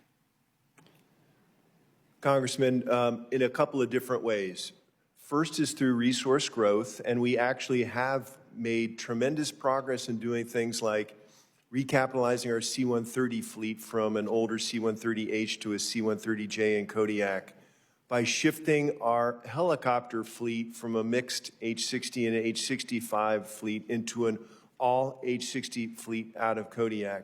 Congressman, in a couple of different ways. First is through resource growth, and we actually have made tremendous progress in doing things like recapitalizing our C-130 fleet from an older C-130H to a C-130J in Kodiak, by shifting our helicopter fleet from a mixed H-60 and H-65 fleet into an all H-60 fleet out of Kodiak.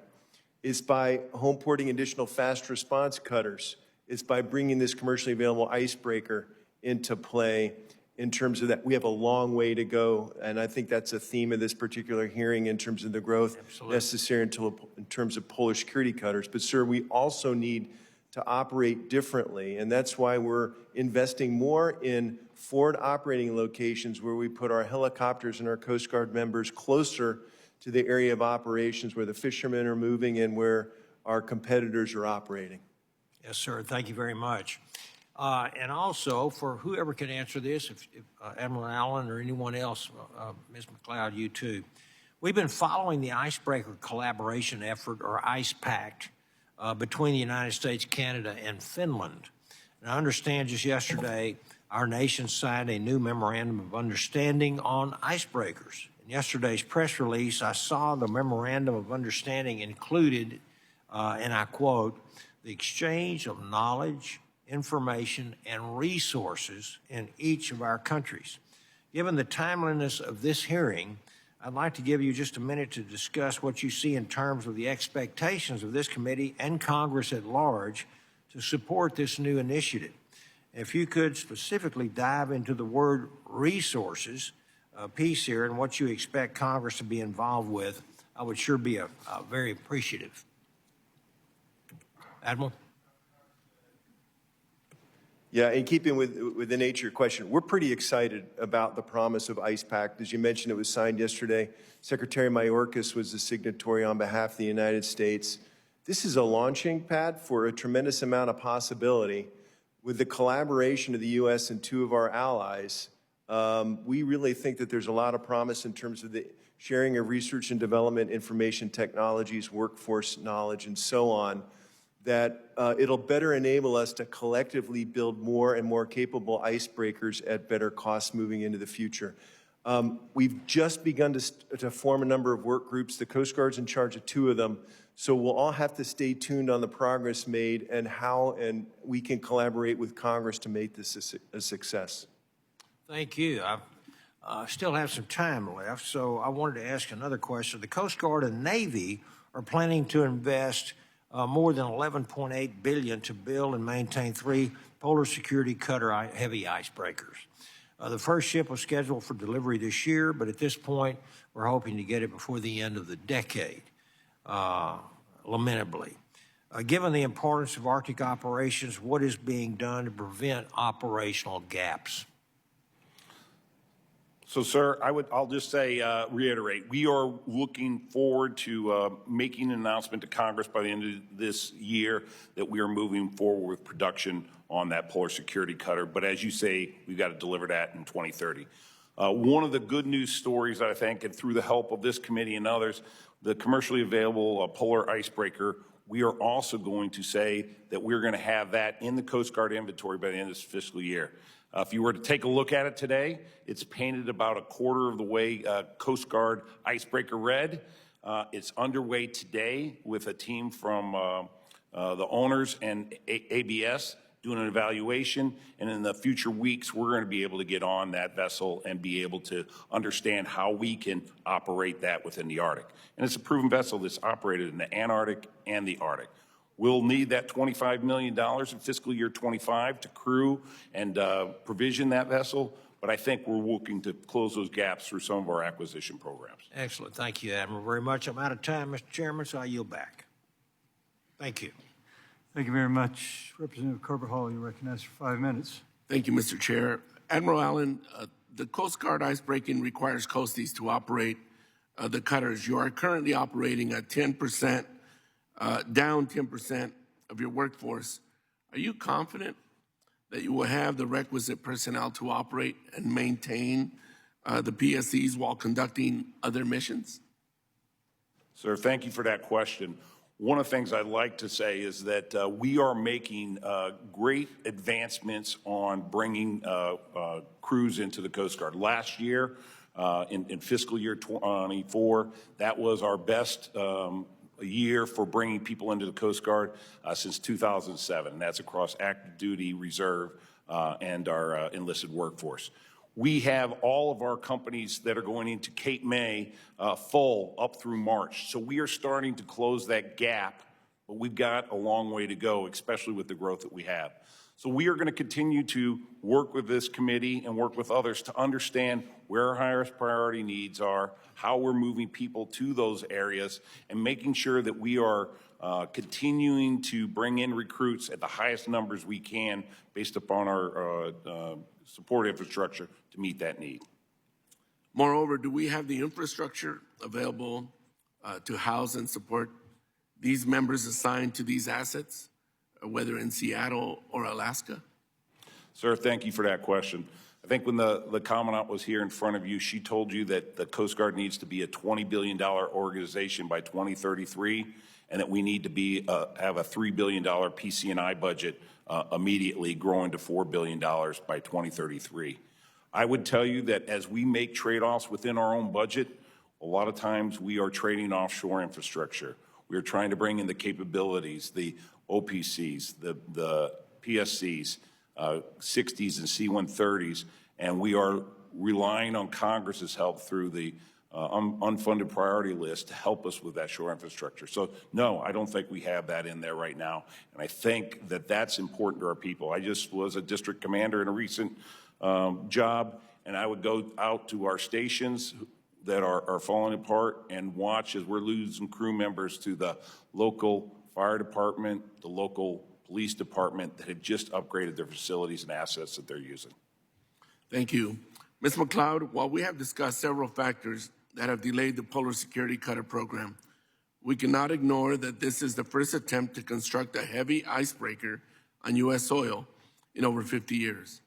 It's by home porting additional fast response cutters. It's by bringing this commercially available icebreaker into play. In terms of that, we have a long way to go, and I think that's a theme of this particular hearing in terms of the growth necessary in terms of polar security cutters. But, sir, we also need to operate differently, and that's why we're investing more in forward operating locations where we put our helicopters and our Coast Guard members closer to the area of operations where the fishermen are moving and where our competitors are operating. Yes, sir. Thank you very much. And also, for whoever can answer this, if Admiral Allen or anyone else, Ms. McLeod, you too, we've been following the icebreaker collaboration effort, or ICE pact, between the United States, Canada, and Finland. And I understand just yesterday our nation signed a new memorandum of understanding on icebreakers. In yesterday's press release, I saw the memorandum of understanding included, and I quote, the exchange of knowledge, information, and resources in each of our countries. Given the timeliness of this hearing, I'd like to give you just a minute to discuss what you see in terms of the expectations of this committee and Congress at large to support this new initiative. If you could specifically dive into the word resources piece here and what you expect Congress to be involved with, I would sure be very appreciative. Admiral? Yeah, in keeping with the nature of your question, we're pretty excited about the promise of ICE Pact. As you mentioned, it was signed yesterday. Secretary Mayorkas was the signatory on behalf of the United States. This is a launching pad for a tremendous amount of possibility. With the collaboration of the U.S. and two of our allies, we really think that there's a lot of promise in terms of the sharing of research and development, information technologies, workforce knowledge, and so on, that it'll better enable us to collectively build more and more capable icebreakers at better costs moving into the future. We've just begun to form a number of work groups. The Coast Guard's in charge of 2 of them, so we'll all have to stay tuned on the progress made and how and we can collaborate with Congress to make this a success. Thank you. I still have some time left, so I wanted to ask another question. The Coast Guard and Navy are planning to invest more than $11.8 billion to build and maintain 3 polar security cutter heavy icebreakers. The first ship was scheduled for delivery this year, but at this point, we're hoping to get it before the end of the decade, lamentably. Given the importance of Arctic operations, what is being done to prevent operational gaps? So, sir, I'll just say, reiterate, we are looking forward to making an announcement to Congress by the end of this year that we are moving forward with production on that polar security cutter. But as you say, we've got to deliver that in 2030. One of the good news stories, I think, and through the help of this committee and others, the commercially available polar icebreaker, we are also going to say that we're going to have that in the Coast Guard inventory by the end of this fiscal year. If you were to take a look at it today, it's painted about a quarter of the way Coast Guard icebreaker red. It's underway today with a team from the owners and ABS doing an evaluation, and in the future weeks, we're going to be able to get on that vessel and be able to understand how we can operate that within the Arctic. And it's a proven vessel that's operated in the Antarctic and the Arctic. We'll need that $25 million in fiscal year 25 to crew and provision that vessel, but I think we're working to close those gaps through some of our acquisition programs. Excellent. Thank you, Admiral, very much. I'm out of time, Mr. Chairman, so I yield back. Thank you. Thank you very much. Representative Carbajal, you're recognized for 5 minutes. Thank you, Mr. Chair. Admiral Allen, the Coast Guard icebreaking requires coasties to operate the cutters. You are currently operating at 10%, down 10% of your workforce. Are you confident that you will have the requisite personnel to operate and maintain the PSCs while conducting other missions? Sir, thank you for that question. One of the things I'd like to say is that we are making great advancements on bringing crews into the Coast Guard. Last year, in fiscal year 24, that was our best year for bringing people into the Coast Guard since 2007. That's across active duty, reserve, and our enlisted workforce. We have all of our companies that are going into Cape May full up through March. So we are starting to close that gap, but we've got a long way to go, especially with the growth that we have. So we are going to continue to work with this committee and work with others to understand where our highest priority needs are, how we're moving people to those areas, and making sure that we are continuing to bring in recruits at the highest numbers we can based upon our support infrastructure to meet that need. Moreover, do we have the infrastructure available to house and support these members assigned to these assets, whether in Seattle or Alaska? Sir, thank you for that question. I think when the Commandant was here in front of you, she told you that the Coast Guard needs to be a $20 billion organization by 2033, and that we need to be have a $3 billion PC&I budget immediately, growing to $4 billion by 2033. I would tell you that as we make trade-offs within our own budget, a lot of times we are trading offshore infrastructure. We are trying to bring in the capabilities, the OPCs, the PSCs, 60s and C-130s, and we are relying on Congress's help through the unfunded priority list to help us with that shore infrastructure. So no, I don't think we have that in there right now. And I think that that's important to our people. I just was a district commander in a recent job, and I would go out to our stations that are falling apart and watch as we're losing crew members to the local fire department, the local police department that had just upgraded their facilities and assets that they're using. Thank you. Ms. McLeod, while we have discussed several factors that have delayed the Polar Security Cutter program, we cannot ignore that this is the first attempt to construct a heavy icebreaker on U.S. soil in over 50 years.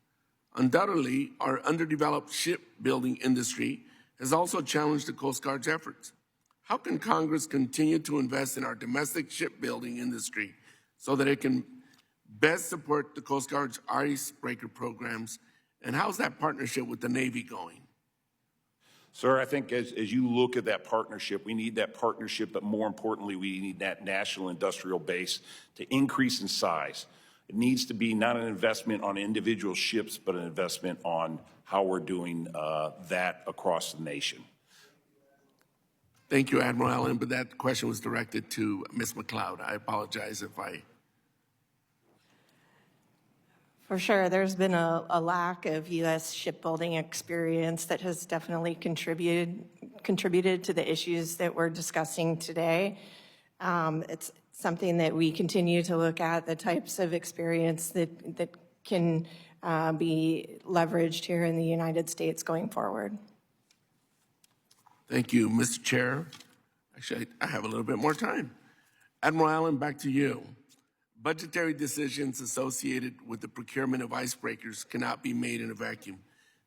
Undoubtedly, our underdeveloped shipbuilding industry has also challenged the Coast Guard's efforts. How can Congress continue to invest in our domestic shipbuilding industry so that it can best support the Coast Guard's icebreaker programs? And how's that partnership with the Navy going? Sir, I think as you look at that partnership, we need that partnership, but more importantly, we need that national industrial base to increase in size. It needs to be not an investment on individual ships, but an investment on how we're doing that across the nation. Thank you, Admiral Allen, but that question was directed to Ms. McLeod. I apologize if I... For sure, there's been a lack of U.S. shipbuilding experience that has definitely contributed to the issues that we're discussing today. It's something that we continue to look at, the types of experience that can be leveraged here in the United States going forward. Thank you, Mr. Chair. Actually, I have a little bit more time. Admiral Allen, back to you. Budgetary decisions associated with the procurement of icebreakers cannot be made in a vacuum.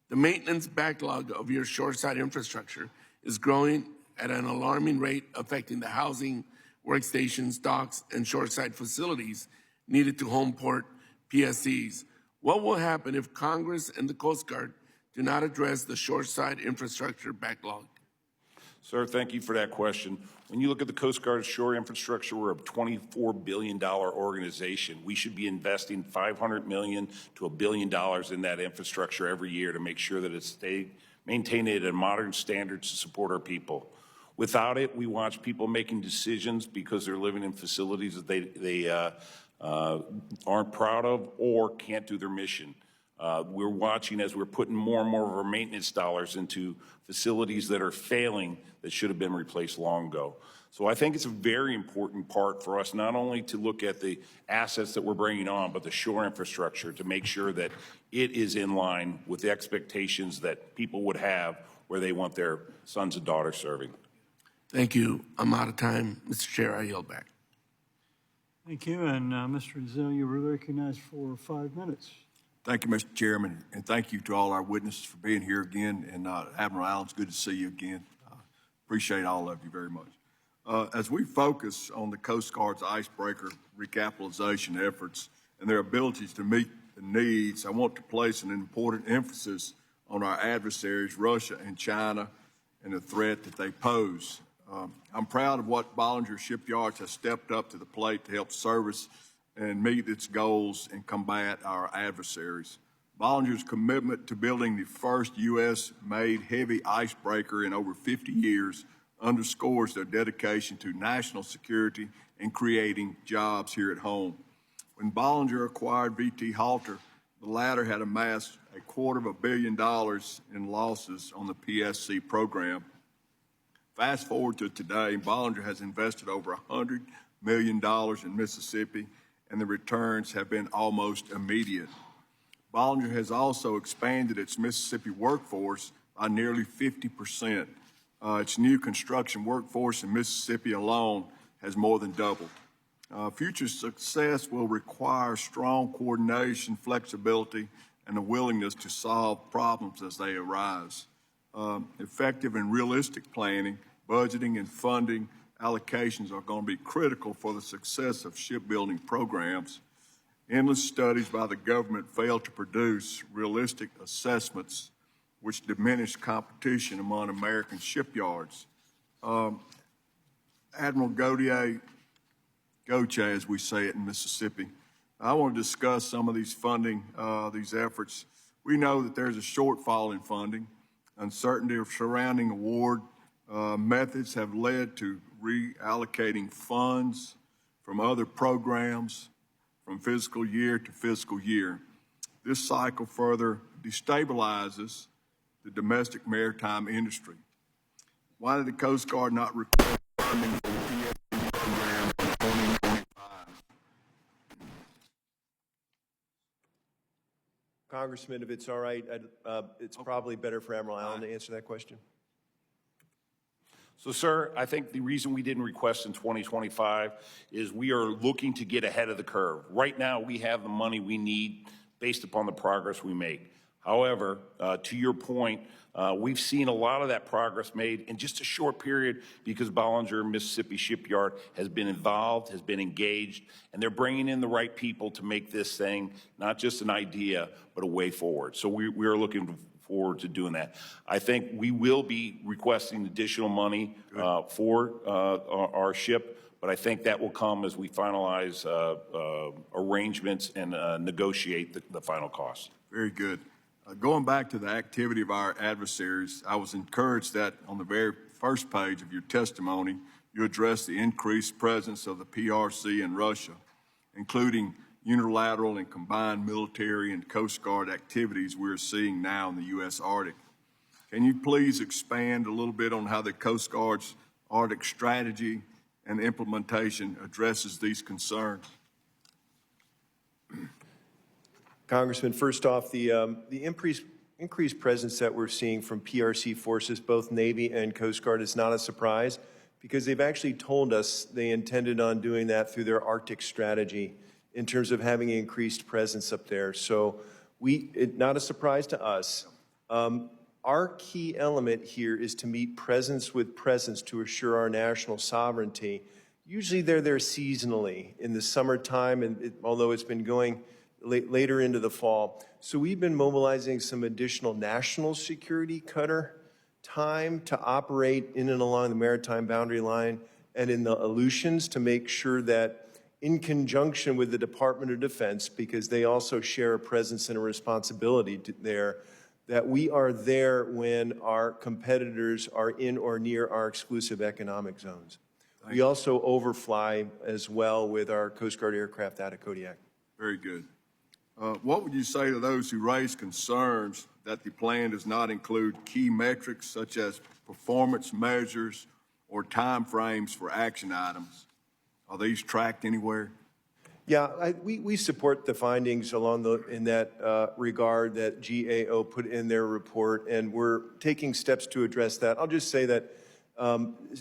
The maintenance backlog of your shoreside infrastructure is growing at an alarming rate, affecting the housing, workstations, docks, and shoreside facilities needed to home port PSCs. What will happen if Congress and the Coast Guard do not address the shoreside infrastructure backlog? Sir, thank you for that question. When you look at the Coast Guard's shore infrastructure, we're a $24 billion organization. We should be investing $500 million to $1 billion in that infrastructure every year to make sure that it's maintained at a modern standard to support our people. Without it, we watch people making decisions because they're living in facilities that they aren't proud of or can't do their mission. We're watching as we're putting more and more of our maintenance dollars into facilities that are failing that should have been replaced long ago. So I think it's a very important part for us not only to look at the assets that we're bringing on, but the shore infrastructure to make sure that it is in line with the expectations that people would have where they want their sons and daughters serving. Thank you. I'm out of time. Mr. Chair, I yield back. Thank you, and Mr. Rizzo, you're recognized for 5 minutes. Thank you, Mr. Chairman, and thank you to all our witnesses for being here again. And Admiral Allen, it's good to see you again. Appreciate all of you very much. As we focus on the Coast Guard's icebreaker recapitalization efforts and their abilities to meet the needs, I want to place an important emphasis on our adversaries, Russia and China, and the threat that they pose. I'm proud of what Bollinger Shipyards has stepped up to the plate to help service and meet its goals and combat our adversaries. Bollinger's commitment to building the first U.S.-made heavy icebreaker in over 50 years underscores their dedication to national security and creating jobs here at home. When Bollinger acquired V.T. Halter, the latter had amassed $250 million in losses on the PSC program. Fast forward to today, Bollinger has invested over $100 million in Mississippi, and the returns have been almost immediate. Bollinger has also expanded its Mississippi workforce by nearly 50%. Its new construction workforce in Mississippi alone has more than doubled. Future success will require strong coordination, flexibility, and a willingness to solve problems as they arise. Effective and realistic planning, budgeting, and funding allocations are going to be critical for the success of shipbuilding programs. Endless studies by the government fail to produce realistic assessments which diminish competition among American shipyards. Admiral Goche, as we say it in Mississippi, I want to discuss some of these funding, these efforts. We know that there's a shortfall in funding. Uncertainty of surrounding award methods have led to reallocating funds from other programs from fiscal year to fiscal year. This cycle further destabilizes the domestic maritime industry. Why did the Coast Guard not request funding for the PSC program in 2025? Congressman, if it's all right, it's probably better for Admiral Allen to answer that question. So, sir, I think the reason we didn't request in 2025 is we are looking to get ahead of the curve. Right now, we have the money we need based upon the progress we make. However, to your point, we've seen a lot of that progress made in just a short period because Bollinger Mississippi Shipyard has been involved, has been engaged, and they're bringing in the right people to make this thing not just an idea, but a way forward. So we are looking forward to doing that. I think we will be requesting additional money for our ship, but I think that will come as we finalize arrangements and negotiate the final cost. Very good. Going back to the activity of our adversaries, I was encouraged that on the very first page of your testimony, you addressed the increased presence of the PRC in Russia, including unilateral and combined military and Coast Guard activities we're seeing now in the U.S. Arctic. Can you please expand a little bit on how the Coast Guard's Arctic strategy and implementation addresses these concerns? Congressman, first off, the increased presence that we're seeing from PRC forces, both Navy and Coast Guard, is not a surprise because they've actually told us they intended on doing that through their Arctic strategy in terms of having an increased presence up there. So not a surprise to us. Our key element here is to meet presence with presence to assure our national sovereignty. Usually they're there seasonally in the summertime, and although it's been going later into the fall. So we've been mobilizing some additional national security cutter time to operate in and along the maritime boundary line and in the Aleutians to make sure that in conjunction with the Department of Defense, because they also share a presence and a responsibility there, that we are there when our competitors are in or near our exclusive economic zones. We also overfly as well with our Coast Guard aircraft out of Kodiak. Very good. What would you say to those who raise concerns that the plan does not include key metrics such as performance measures or time frames for action items? Are these tracked anywhere? Yeah, we support the findings in that regard that GAO put in their report, and we're taking steps to address that. I'll just say that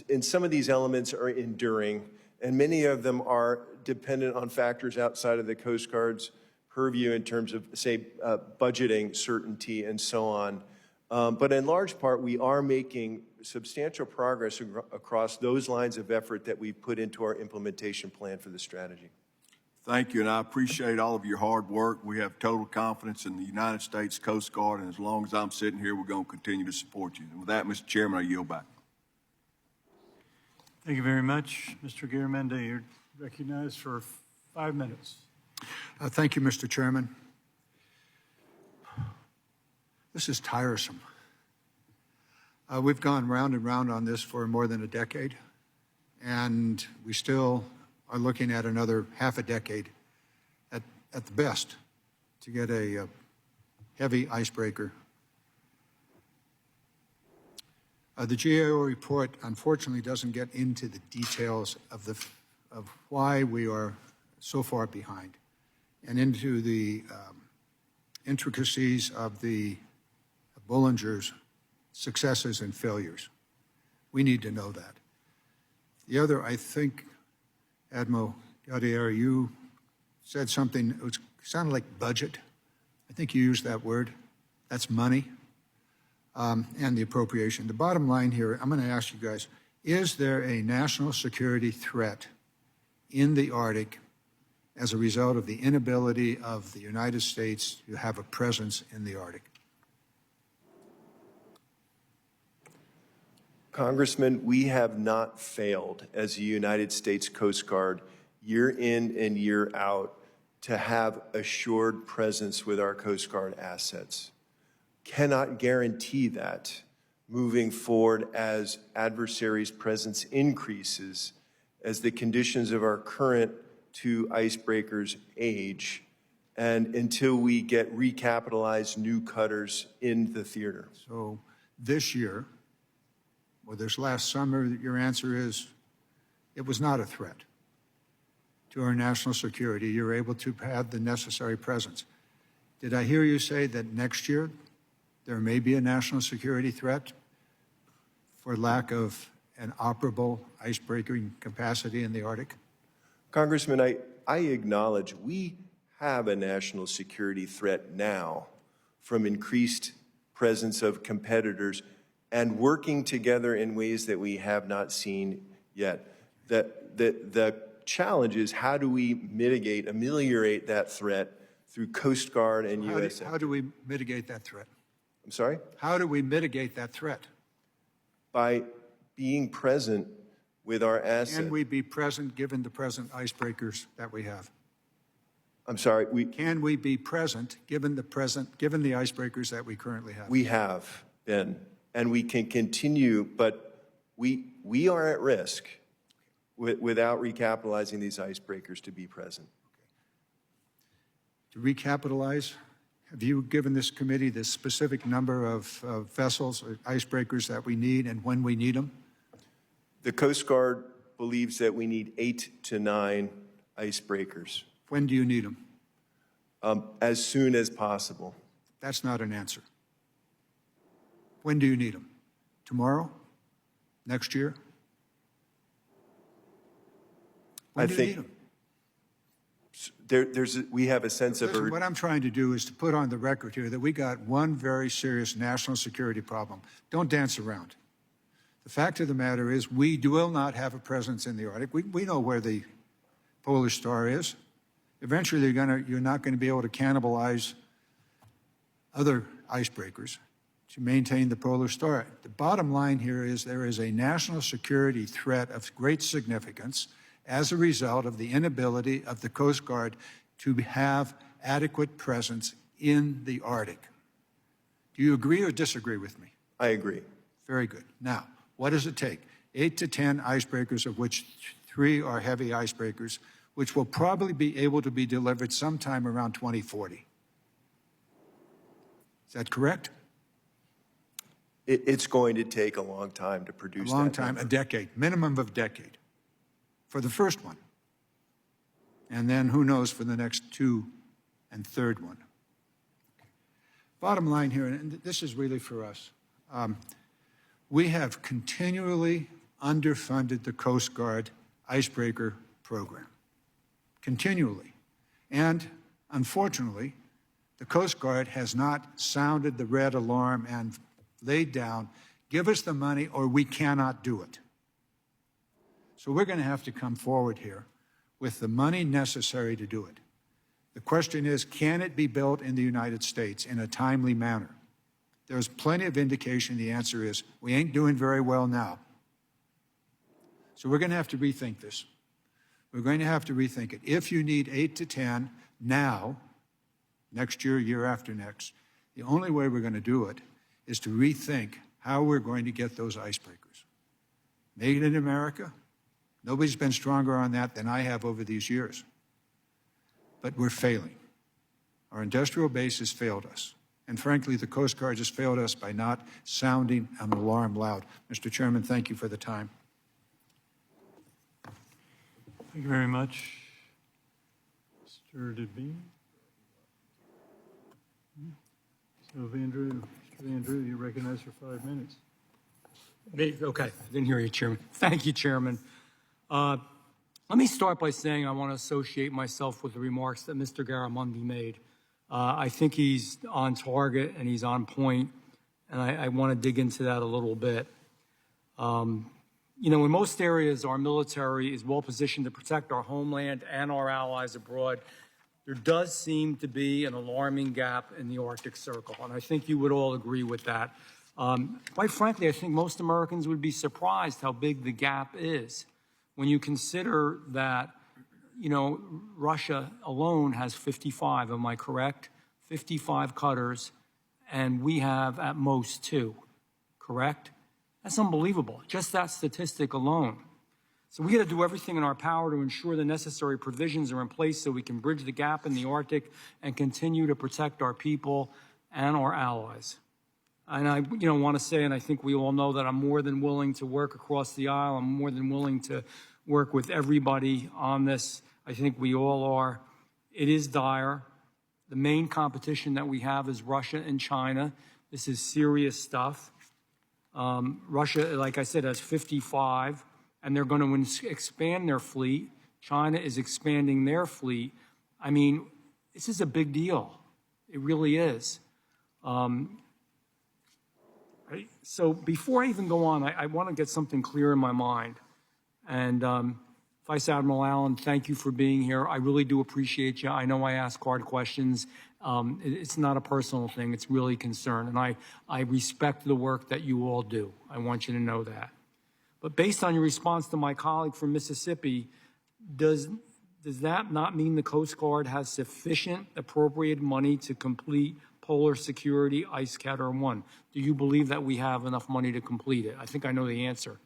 in some of these elements are enduring, and many of them are dependent on factors outside of the Coast Guard's purview in terms of, say, budgeting certainty and so on. But in large part, we are making substantial progress across those lines of effort that we've put into our implementation plan for the strategy. Thank you, and I appreciate all of your hard work. We have total confidence in the United States Coast Guard, and as long as I'm sitting here, we're going to continue to support you. And with that, Mr. Chairman, I yield back. Thank you very much. Mr. Garamendi, you're recognized for 5 minutes. Thank you, Mr. Chairman. This is tiresome. We've gone round and round on this for more than a decade, and we still are looking at another half a decade at the best to get a heavy icebreaker. The GAO report, unfortunately, doesn't get into the details of why we are so far behind and into the intricacies of the Bollinger's successes and failures. We need to know that. The other, I think, Admiral Gaudier, you said something, it sounded like budget. I think you used that word. That's money and the appropriation. The bottom line here, I'm going to ask you guys, is there a national security threat in the Arctic as a result of the inability of the United States to have a presence in the Arctic? Congressman, we have not failed as a United States Coast Guard year in and year out to have assured presence with our Coast Guard assets. Cannot guarantee that moving forward as adversaries' presence increases, as the conditions of our current 2 icebreakers age, and until we get recapitalized new cutters in the theater. So this year, or this last summer, your answer is it was not a threat to our national security. You're able to have the necessary presence. Did I hear you say that next year there may be a national security threat for lack of an operable icebreaking capacity in the Arctic? Congressman, I acknowledge we have a national security threat now from increased presence of competitors and working together in ways that we have not seen yet. The challenge is, how do we ameliorate that threat through Coast Guard and U.S. How do we mitigate that threat? I'm sorry? How do we mitigate that threat? By being present with our assets. Can we be present given the present icebreakers that we have? I'm sorry, Can we be present given the icebreakers that we currently have? we have been, and we can continue, but we are at risk without recapitalizing these icebreakers to be present. To recapitalize, have you given this committee the specific number of vessels or icebreakers that we need and when we need them? The Coast Guard believes that we need 8 to 9 icebreakers. When do you need them? As soon as possible. That's not an answer. When do you need them? Tomorrow? Next year? When do you need them? We have a sense of Listen, what I'm trying to do is to put on the record here that we got one very serious national security problem. Don't dance around. The fact of the matter is we will not have a presence in the Arctic. We know where the Polar Star is. Eventually, you're not going to be able to cannibalize other icebreakers to maintain the Polar Star. The bottom line here is there is a national security threat of great significance as a result of the inability of the Coast Guard to have adequate presence in the Arctic. Do you agree or disagree with me? I agree. Very good. Now, what does it take? 8 to 10 icebreakers, of which 3 are heavy icebreakers, which will probably be able to be delivered sometime around 2040. Is that correct? It's going to take a long time to produce that. A long time, a decade, minimum of a decade for the first one. And then who knows for the next 2 and third one. Bottom line here, and this is really for us, we have continually underfunded the Coast Guard icebreaker program. Continually. And unfortunately, the Coast Guard has not sounded the red alarm and laid down, give us the money or we cannot do it. So we're going to have to come forward here with the money necessary to do it. The question is, can it be built in the United States in a timely manner? There's plenty of indication the answer is, we ain't doing very well now. So we're going to have to rethink this. We're going to have to rethink it. If you need 8 to 10 now, next year, year after next, the only way we're going to do it is to rethink how we're going to get those icebreakers. Made in America? Nobody's been stronger on that than I have over these years. But we're failing. Our industrial base has failed us. And frankly, the Coast Guard has failed us by not sounding an alarm loud. Mr. Chairman, thank you for the time. Thank you very much. Mr. Devine? So, Mr. Andrew, you recognize for 5 minutes. Okay, I didn't hear you, Chairman. Thank you, Chairman. Let me start by saying I want to associate myself with the remarks that Mr. Garamundi made. I think he's on target and he's on point, and I want to dig into that a little bit. You know, in most areas, our military is well positioned to protect our homeland and our allies abroad. There does seem to be an alarming gap in the Arctic Circle, and I think you would all agree with that. Quite frankly, I think most Americans would be surprised how big the gap is when you consider that, you know, Russia alone has 55, am I correct? 55 cutters, and we have at most 2, correct? That's unbelievable, just that statistic alone. So we got to do everything in our power to ensure the necessary provisions are in place so we can bridge the gap in the Arctic and continue to protect our people and our allies. And I, want to say, and I think we all know that I'm more than willing to work across the aisle. I'm more than willing to work with everybody on this. I think we all are. It is dire. The main competition that we have is Russia and China. This is serious stuff. Russia, like I said, has 55, and they're going to expand their fleet. China is expanding their fleet. I mean, this is a big deal. It really is. So before I even go on, I want to get something clear in my mind. And Vice Admiral Allen, thank you for being here. I really do appreciate you. I know I ask hard questions. It's not a personal thing. It's really concern. And I respect the work that you all do. I want you to know that. But based on your response to my colleague from Mississippi, does that not mean the Coast Guard has sufficient appropriated money to complete Polar Security Ice Caterer 1? Do you believe that we have enough money to complete it? I think I know the answer.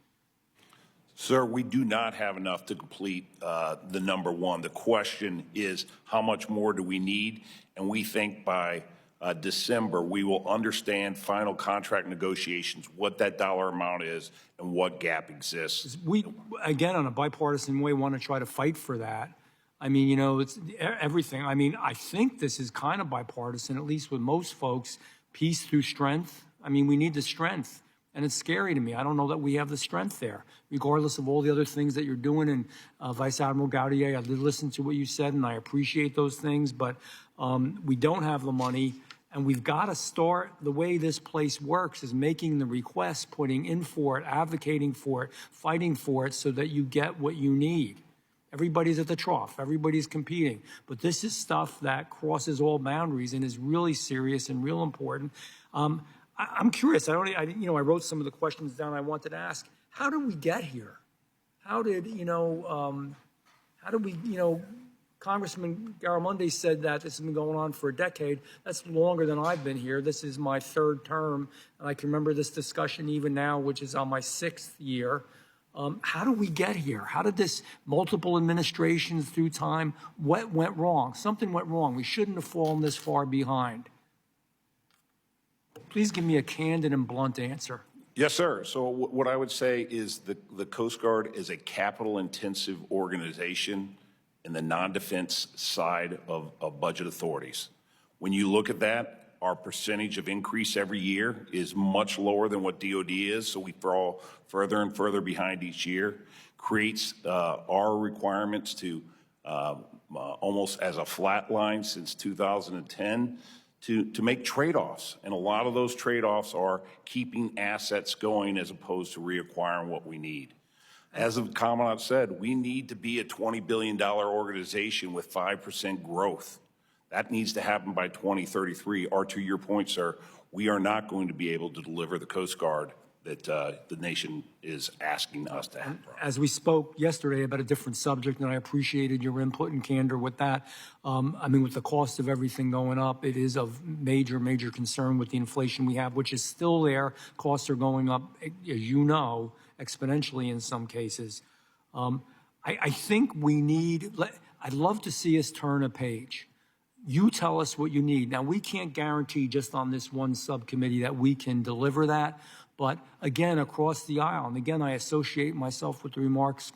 Sir, we do not have enough to complete the number one. The question is, how much more do we need? And we think by December, we will understand final contract negotiations, what that dollar amount is and what gap exists. We, again, on a bipartisan way, want to try to fight for that. I mean, you know, it's everything. I mean, I think this is kind of bipartisan, at least with most folks, peace through strength. I mean, we need the strength. And it's scary to me. I don't know that we have the strength there, regardless of all the other things that you're doing. And Vice Admiral Gaudier, I did listen to what you said, and I appreciate those things. But we don't have the money, and we've got to start. The way this place works is making the request, putting in for it, advocating for it, fighting for it, so that you get what you need. Everybody's at the trough. Everybody's competing. But this is stuff that crosses all boundaries and is really serious and real important. I'm curious. I wrote some of the questions down I wanted to ask. How did we get here? How did Congressman Garamundi said that this has been going on for a decade. That's longer than I've been here. This is my third term, and I can remember this discussion even now, which is on my 6th year. How did we get here? How did this multiple administrations through time, what went wrong? Something went wrong. We shouldn't have fallen this far behind. Please give me a candid and blunt answer. Yes, sir. So what I would say is the Coast Guard is a capital-intensive organization in the non-defense side of budget authorities. When you look at that, our percentage of increase every year is much lower than what DOD is, so we fall further and further behind each year. Creates our requirements to almost as a flat line since 2010 to make trade-offs. And a lot of those trade-offs are keeping assets going as opposed to reacquiring what we need. As the Commandant said, we need to be a $20 billion organization with 5% growth. That needs to happen by 2033. Or to your point, sir, we are not going to be able to deliver the Coast Guard that the nation is asking us to have. As we spoke yesterday about a different subject, and I appreciated your input and candor with that. I mean, with the cost of everything going up, it is of major, major concern with the inflation we have, which is still there. Costs are going up, as you know, exponentially in some cases. I think we need, I'd love to see us turn a page. You tell us what you need. Now, we can't guarantee just on this one subcommittee that we can deliver that. But again, across the aisle, and again, I associate myself with the remarks,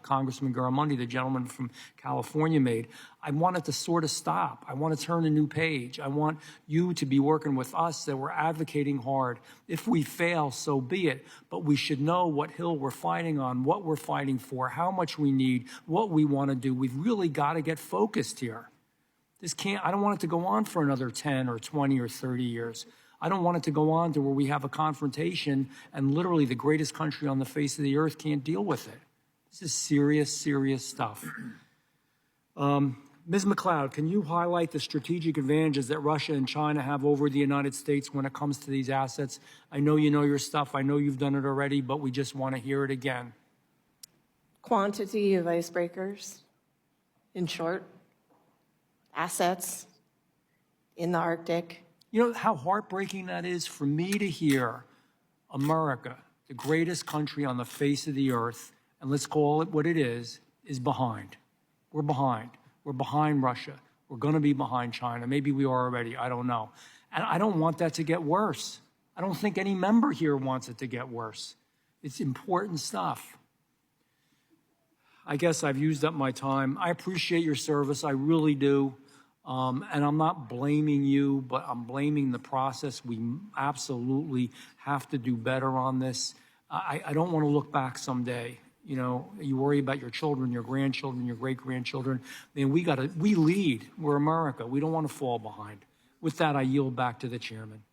Congressman Garamundi, the gentleman from California, made. I want it to sort of stop. I want to turn a new page. I want you to be working with us, that we're advocating hard. If we fail, so be it. But we should know what hill we're fighting on, what we're fighting for, how much we need, what we want to do. We've really got to get focused here. I don't want it to go on for another 10 or 20 or 30 years. I don't want it to go on to where we have a confrontation and literally the greatest country on the face of the earth can't deal with it. This is serious, serious stuff. Ms. McLeod, can you highlight the strategic advantages that Russia and China have over the United States when it comes to these assets? I know you know your stuff. I know you've done it already, but we just want to hear it again. Quantity of icebreakers, in short. Assets in the Arctic. You know how heartbreaking that is for me to hear America, the greatest country on the face of the earth, and let's call it what it is behind. We're behind. We're behind Russia. We're going to be behind China. Maybe we are already. I don't know. And I don't want that to get worse. I don't think any member here wants it to get worse. It's important stuff. I guess I've used up my time. I appreciate your service. I really do. And I'm not blaming you, but I'm blaming the process. We absolutely have to do better on this. I don't want to look back someday. You know, you worry about your children, your grandchildren, your great-grandchildren. Man, we lead. We're America. We don't want to fall behind. With that, I yield back to the chairman.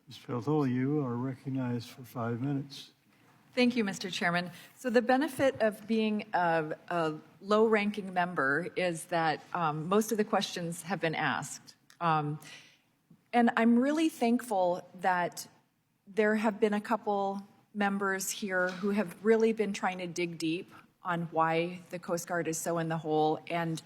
Ms. Peltola, you are recognized for 5 minutes. Thank you, Mr. Chairman. So the benefit of being a low-ranking member is that most of the questions have been asked. And I'm really thankful that there have been a couple members here who have really been trying to dig deep on why the Coast Guard is so in the hole. And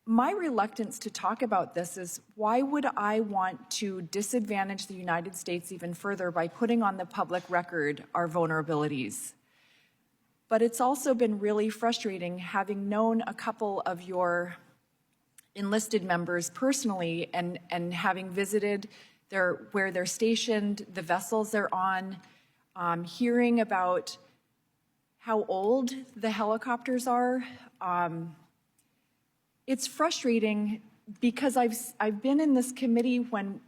my reluctance to talk about this is, why would I want to disadvantage the United States even further by putting on the public record our vulnerabilities? But it's also been really frustrating, having known a couple of your enlisted members personally and having visited where they're stationed, the vessels they're on, hearing about how old the helicopters are. It's frustrating because I've been in this committee when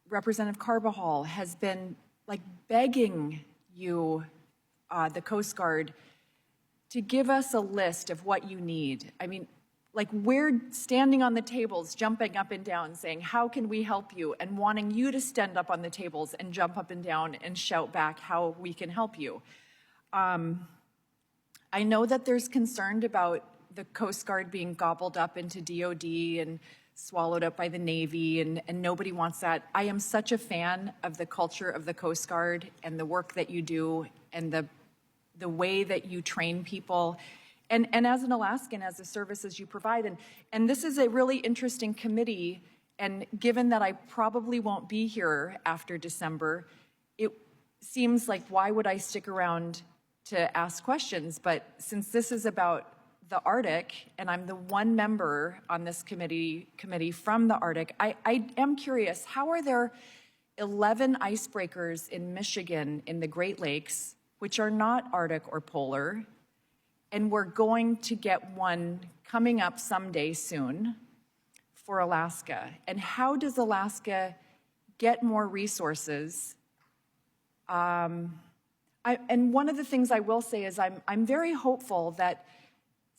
Representative Carbajal has been like begging you, the Coast Guard, to give us a list of what you need. I mean, like, we're standing on the tables, jumping up and down, saying, how can we help you? And wanting you to stand up on the tables and jump up and down and shout back how we can help you. I know that there's concern about the Coast Guard being gobbled up into DOD and swallowed up by the Navy, and nobody wants that. I am such a fan of the culture of the Coast Guard and the work that you do and the way that you train people. And as an Alaskan, as the services you provide. And this is a really interesting committee, and given that I probably won't be here after December, it seems like, why would I stick around to ask questions? But since this is about the Arctic, and I'm the one member on this committee from the Arctic, I am curious, how are there 11 icebreakers in Michigan in the Great Lakes, which are not Arctic or polar, and we're going to get one coming up someday soon for Alaska? And how does Alaska get more resources? And one of the things I will say is I'm very hopeful that,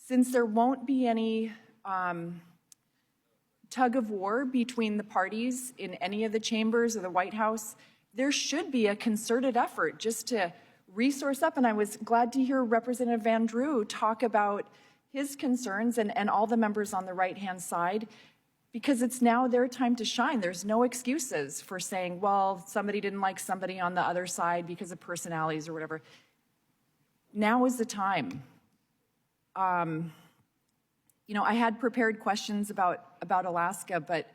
since there won't be any tug of war between the parties in any of the chambers of the White House, there should be a concerted effort just to resource up. And I was glad to hear Representative Van Drew talk about his concerns and all the members on the right-hand side, because it's now their time to shine. There's no excuses for saying, well, somebody didn't like somebody on the other side because of personalities or whatever. Now is the time. You know, I had prepared questions about Alaska, but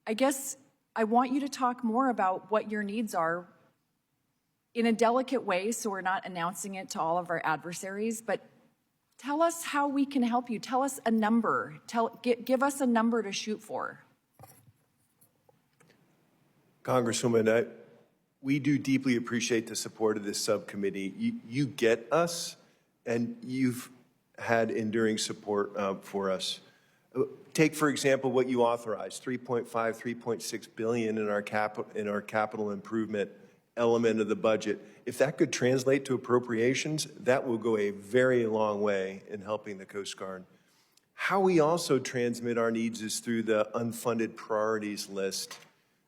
I guess I want you to talk more about what your needs are in a delicate way, so we're not announcing it to all of our adversaries, but tell us how we can help you. Tell us a number. Give us a number to shoot for. Congresswoman, we do deeply appreciate the support of this subcommittee. You get us, and you've had enduring support for us. Take, for example, what you authorized, $3.5, $3.6 billion in our capital improvement element of the budget. If that could translate to appropriations, that will go a very long way in helping the Coast Guard. How we also transmit our needs is through the unfunded priorities list,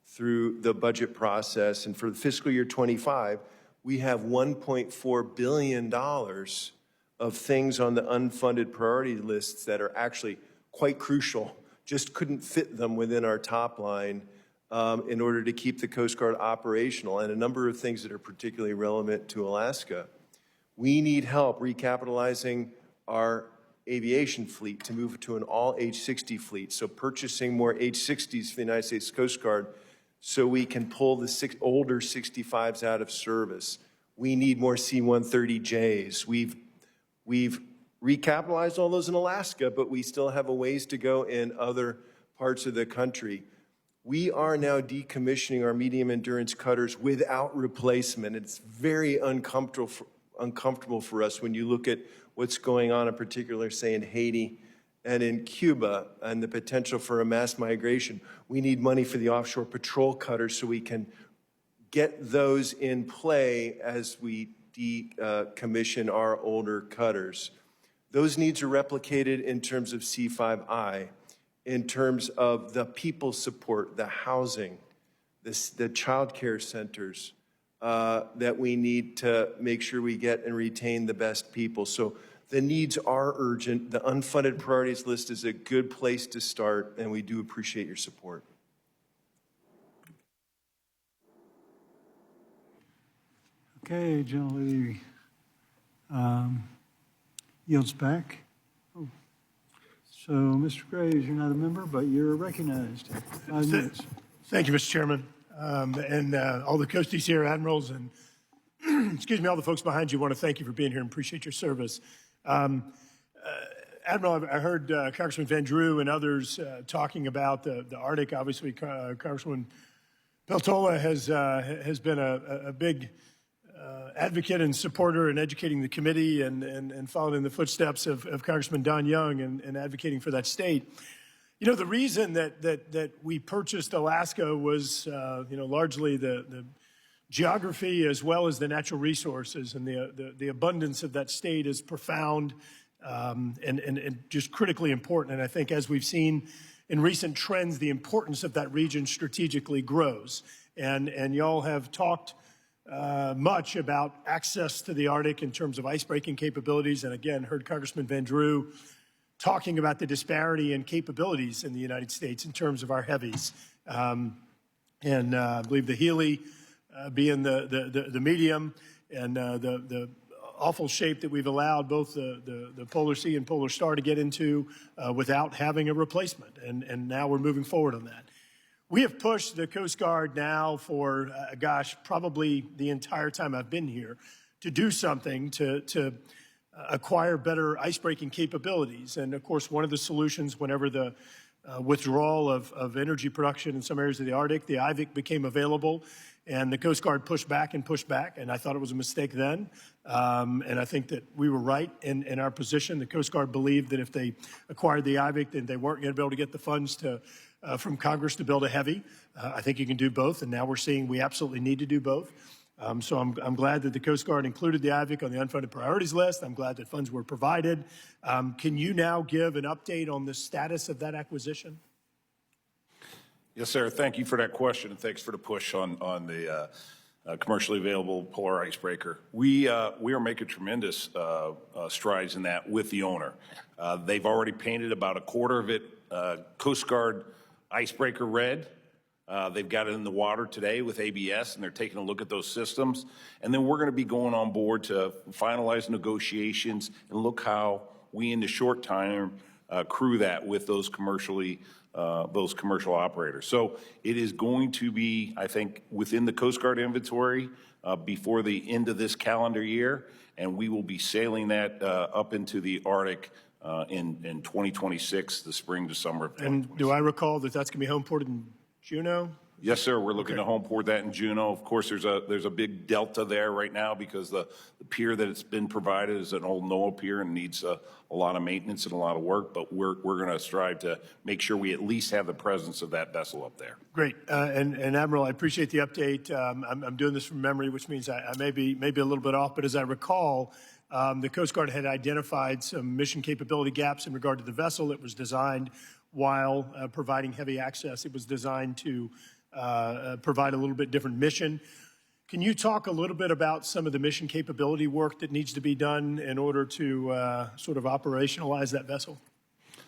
through the budget process. And for the fiscal year 25, we have $1.4 billion of things on the unfunded priority lists that are actually quite crucial, just couldn't fit them within our top line in order to keep the Coast Guard operational, and a number of things that are particularly relevant to Alaska. We need help recapitalizing our aviation fleet to move to an all H-60 fleet, so purchasing more H-60s for the United States Coast Guard so we can pull the older 65s out of service. We need more C-130Js. We've recapitalized all those in Alaska, but we still have a ways to go in other parts of the country. We are now decommissioning our medium endurance cutters without replacement. It's very uncomfortable for us when you look at what's going on, in particular, say, in Haiti and in Cuba, and the potential for a mass migration. We need money for the offshore patrol cutters so we can get those in play as we decommission our older cutters. Those needs are replicated in terms of C5I, in terms of the people support, the housing, the child care centers that we need to make sure we get and retain the best people. So the needs are urgent. The unfunded priorities list is a good place to start, and we do appreciate your support. Okay, General Lee yields back. Oh. So, Mr. Graves, you're not a member, but you're recognized. 5 minutes. Thank you, Mr. Chairman. And all the coasties here, admirals, and excuse me, all the folks behind you, want to thank you for being here and appreciate your service. Admiral, I heard Congressman Van Drew and others talking about the Arctic. Obviously, Congressman Peltola has been a big advocate and supporter in educating the committee and following in the footsteps of Congressman Don Young and advocating for that state. You know, the reason that we purchased Alaska was, largely the geography as well as the natural resources, and the abundance of that state is profound and just critically important. And I think as we've seen in recent trends, the importance of that region strategically grows. And y'all have talked much about access to the Arctic in terms of icebreaking capabilities. And again, heard Congressman Van Drew talking about the disparity in capabilities in the United States in terms of our heavies. I believe the Healy being the medium, and the awful shape that we've allowed both the Polar Sea and Polar Star to get into without having a replacement. And now we're moving forward on that. We have pushed the Coast Guard now for, probably the entire time I've been here, to do something to acquire better icebreaking capabilities. And of course, one of the solutions whenever the withdrawal of energy production in some areas of the Arctic, the IVIC became available, and the Coast Guard pushed back, and I thought it was a mistake then. And I think that we were right in our position. The Coast Guard believed that if they acquired the IVIC, then they weren't going to be able to get the funds from Congress to build a heavy. I think you can do both, and now we're seeing we absolutely need to do both. So I'm glad that the Coast Guard included the IVIC on the unfunded priorities list. I'm glad that funds were provided. Can you now give an update on the status of that acquisition? Yes, sir. Thank you for that question, and thanks for the push on the commercially available polar icebreaker. We are making tremendous strides in that with the owner. They've already painted about a quarter of it Coast Guard icebreaker red. They've got it in the water today with ABS, and they're taking a look at those systems. And then we're going to be going on board to finalize negotiations and look how we, in the short time, crew that with those commercial operators. So it is going to be, I think, within the Coast Guard inventory before the end of this calendar year, and we will be sailing that up into the Arctic in 2026, the spring to summer of 2026. And do I recall that that's going to be home ported in Juneau? Yes, sir. We're looking to home port that in Juneau. Of course, there's a big delta there right now because the pier that it's been provided is an old NOAA pier and needs a lot of maintenance and a lot of work. But we're going to strive to make sure we at least have the presence of that vessel up there. Great. And Admiral, I appreciate the update. I'm doing this from memory, which means I may be a little bit off. But as I recall, the Coast Guard had identified some mission capability gaps in regard to the vessel. It was designed while providing heavy access. It was designed to provide a little bit different mission. Can you talk a little bit about some of the mission capability work that needs to be done in order to sort of operationalize that vessel?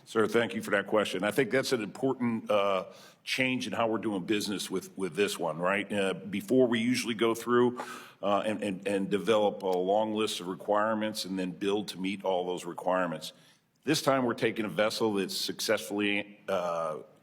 Sir, thank you for that question. I think that's an important change in how we're doing business with this one, right? Before we usually go through and develop a long list of requirements and then build to meet all those requirements. This time we're taking a vessel that's successfully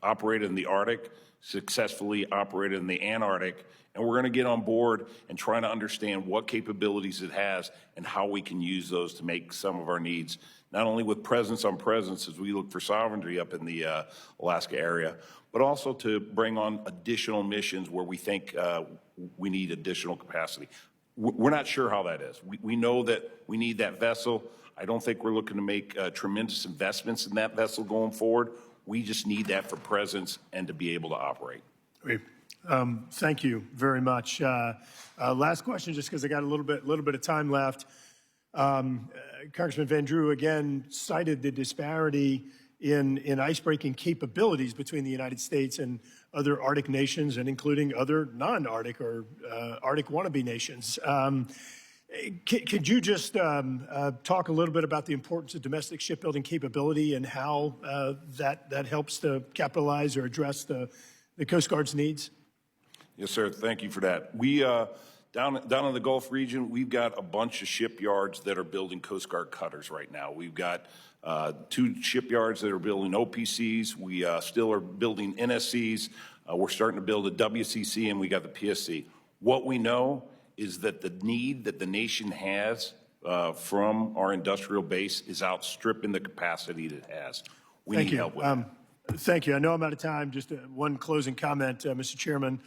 operated in the Arctic, successfully operated in the Antarctic, and we're going to get on board and try to understand what capabilities it has and how we can use those to make some of our needs, not only with presence on presence as we look for sovereignty up in the Alaska area, but also to bring on additional missions where we think we need additional capacity. We're not sure how that is. We know that we need that vessel. I don't think we're looking to make tremendous investments in that vessel going forward. We just need that for presence and to be able to operate. Great. Thank you very much. Last question, just because I got a little bit of time left. Congressman Van Drew again cited the disparity in icebreaking capabilities between the United States and other Arctic nations, and including other non-Arctic or Arctic wannabe nations. Could you just talk a little bit about the importance of domestic shipbuilding capability and how that helps to capitalize or address the Coast Guard's needs? Yes, sir. Thank you for that. We down in the Gulf region, we've got a bunch of shipyards that are building Coast Guard cutters right now. We've got 2 shipyards that are building OPCs. We still are building NSCs. We're starting to build a WCC, and we got the PSC. What we know is that the need that the nation has from our industrial base is outstripping the capacity that it has. We need help with that. Thank you. I know I'm out of time. Just one closing comment, Mr. Chairman.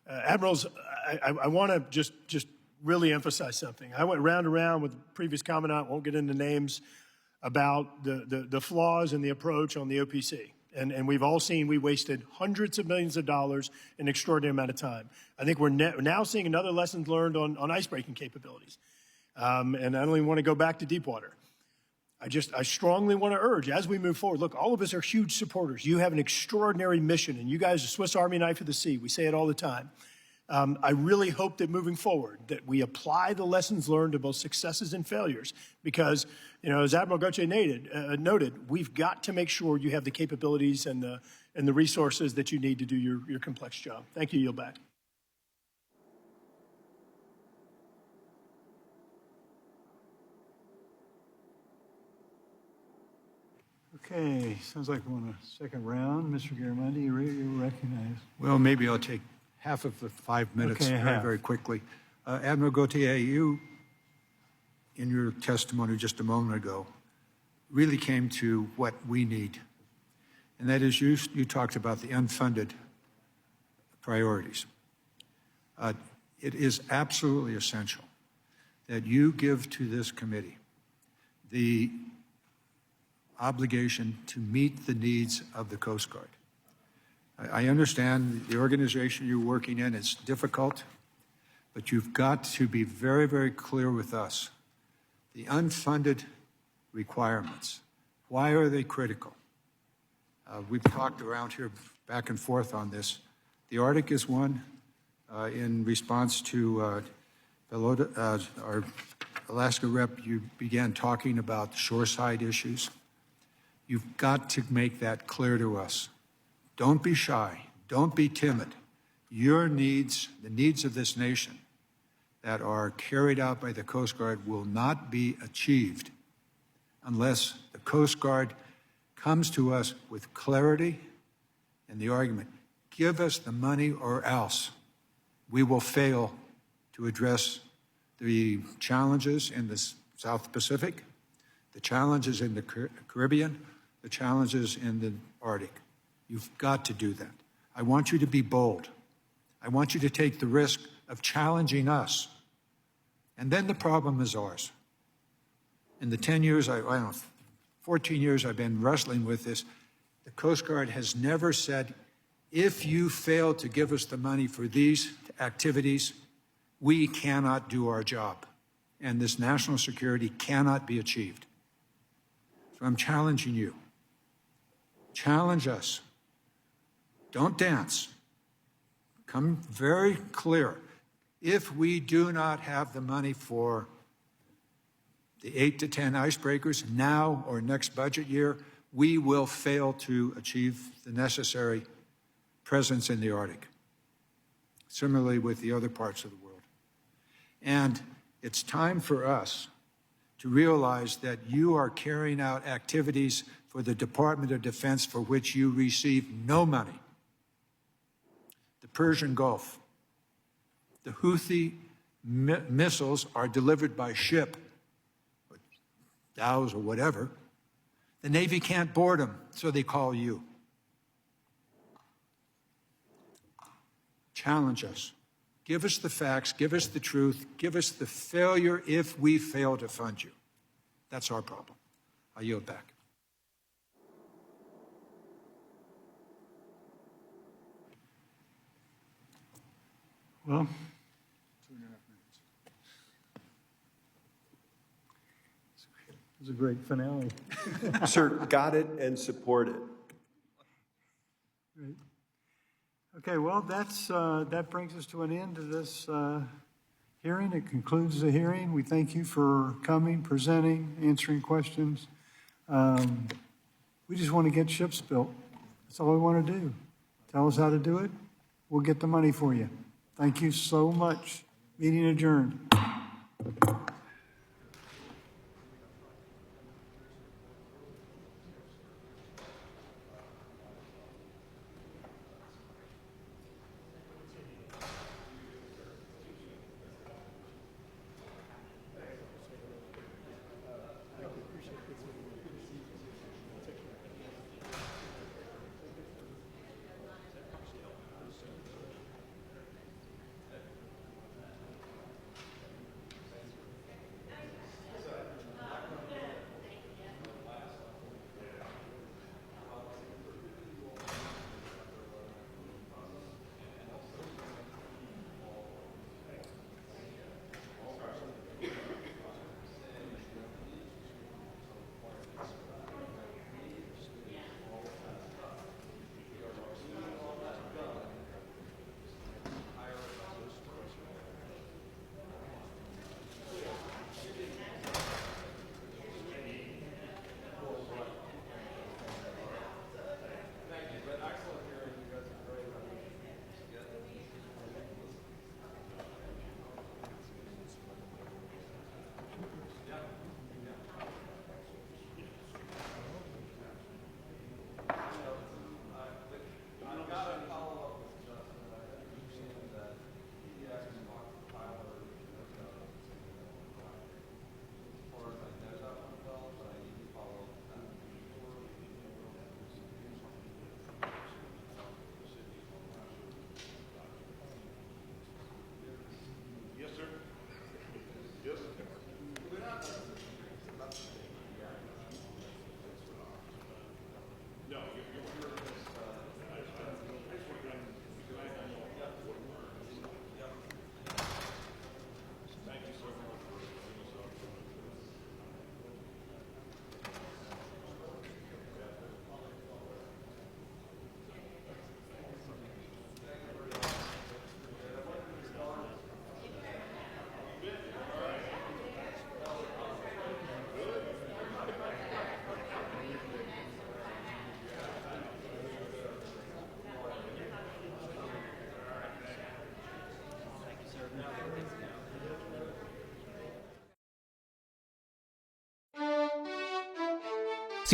Admirals, I want to just really emphasize something. I went round and round with the previous commandant, won't get into names, about the flaws in the approach on the OPC. And we've all seen we wasted hundreds of millions of dollars in an extraordinary amount of time. I think we're now seeing another lessons learned on icebreaking capabilities. And I don't even want to go back to Deepwater. I strongly want to urge, as we move forward, look, all of us are huge supporters. You have an extraordinary mission, and you guys are Swiss Army knife of the sea. We say it all the time. I really hope that moving forward, that we apply the lessons learned to both successes and failures, because, as Admiral Gautier noted, we've got to make sure you have the capabilities and the resources that you need to do your complex job. Thank you. Yield back. Okay, sounds like we're on a second round. Mr. Garamendi, you're recognized. Well, maybe I'll take half of the 5 minutes very quickly. Admiral Gautier, you, in your testimony just a moment ago, really came to what we need. And that is you talked about the unfunded priorities. It is absolutely essential that you give to this committee the obligation to meet the needs of the Coast Guard. I understand the organization you're working in is difficult, but you've got to be very, very clear with us. The unfunded requirements, why are they critical? We've talked around here back and forth on this. The Arctic is one. In response to our Alaska rep, you began talking about shoreside issues. You've got to make that clear to us. Don't be shy. Don't be timid. Your needs, the needs of this nation that are carried out by the Coast Guard will not be achieved unless the Coast Guard comes to us with clarity and the argument, give us the money or else we will fail to address the challenges in the South Pacific, the challenges in the Caribbean, the challenges in the Arctic. You've got to do that. I want you to be bold. I want you to take the risk of challenging us. And then the problem is ours. In the 10 years, 14 years I've been wrestling with this, the Coast Guard has never said, if you fail to give us the money for these activities, we cannot do our job. And this national security cannot be achieved. So I'm challenging you. Challenge us. Don't dance. Come very clear. If we do not have the money for the 8 to 10 icebreakers now or next budget year, we will fail to achieve the necessary presence in the Arctic. Similarly with the other parts of the world. And it's time for us to realize that you are carrying out activities for the Department of Defense for which you receive no money. The Persian Gulf. The Houthi missiles are delivered by ship, or dhows or whatever. The Navy can't board them, so they call you. Challenge us. Give us the facts, give us the truth, give us the failure if we fail to fund you. That's our problem. I yield back. Well, it was a great finale. Sir, got it and support it. Great. Okay, well, that brings us to an end to this hearing. It concludes the hearing. We thank you for coming, presenting, answering questions. We just want to get ships built. That's all we want to do. Tell us how to do it. We'll get the money for you. Thank you so much. Meeting adjourned.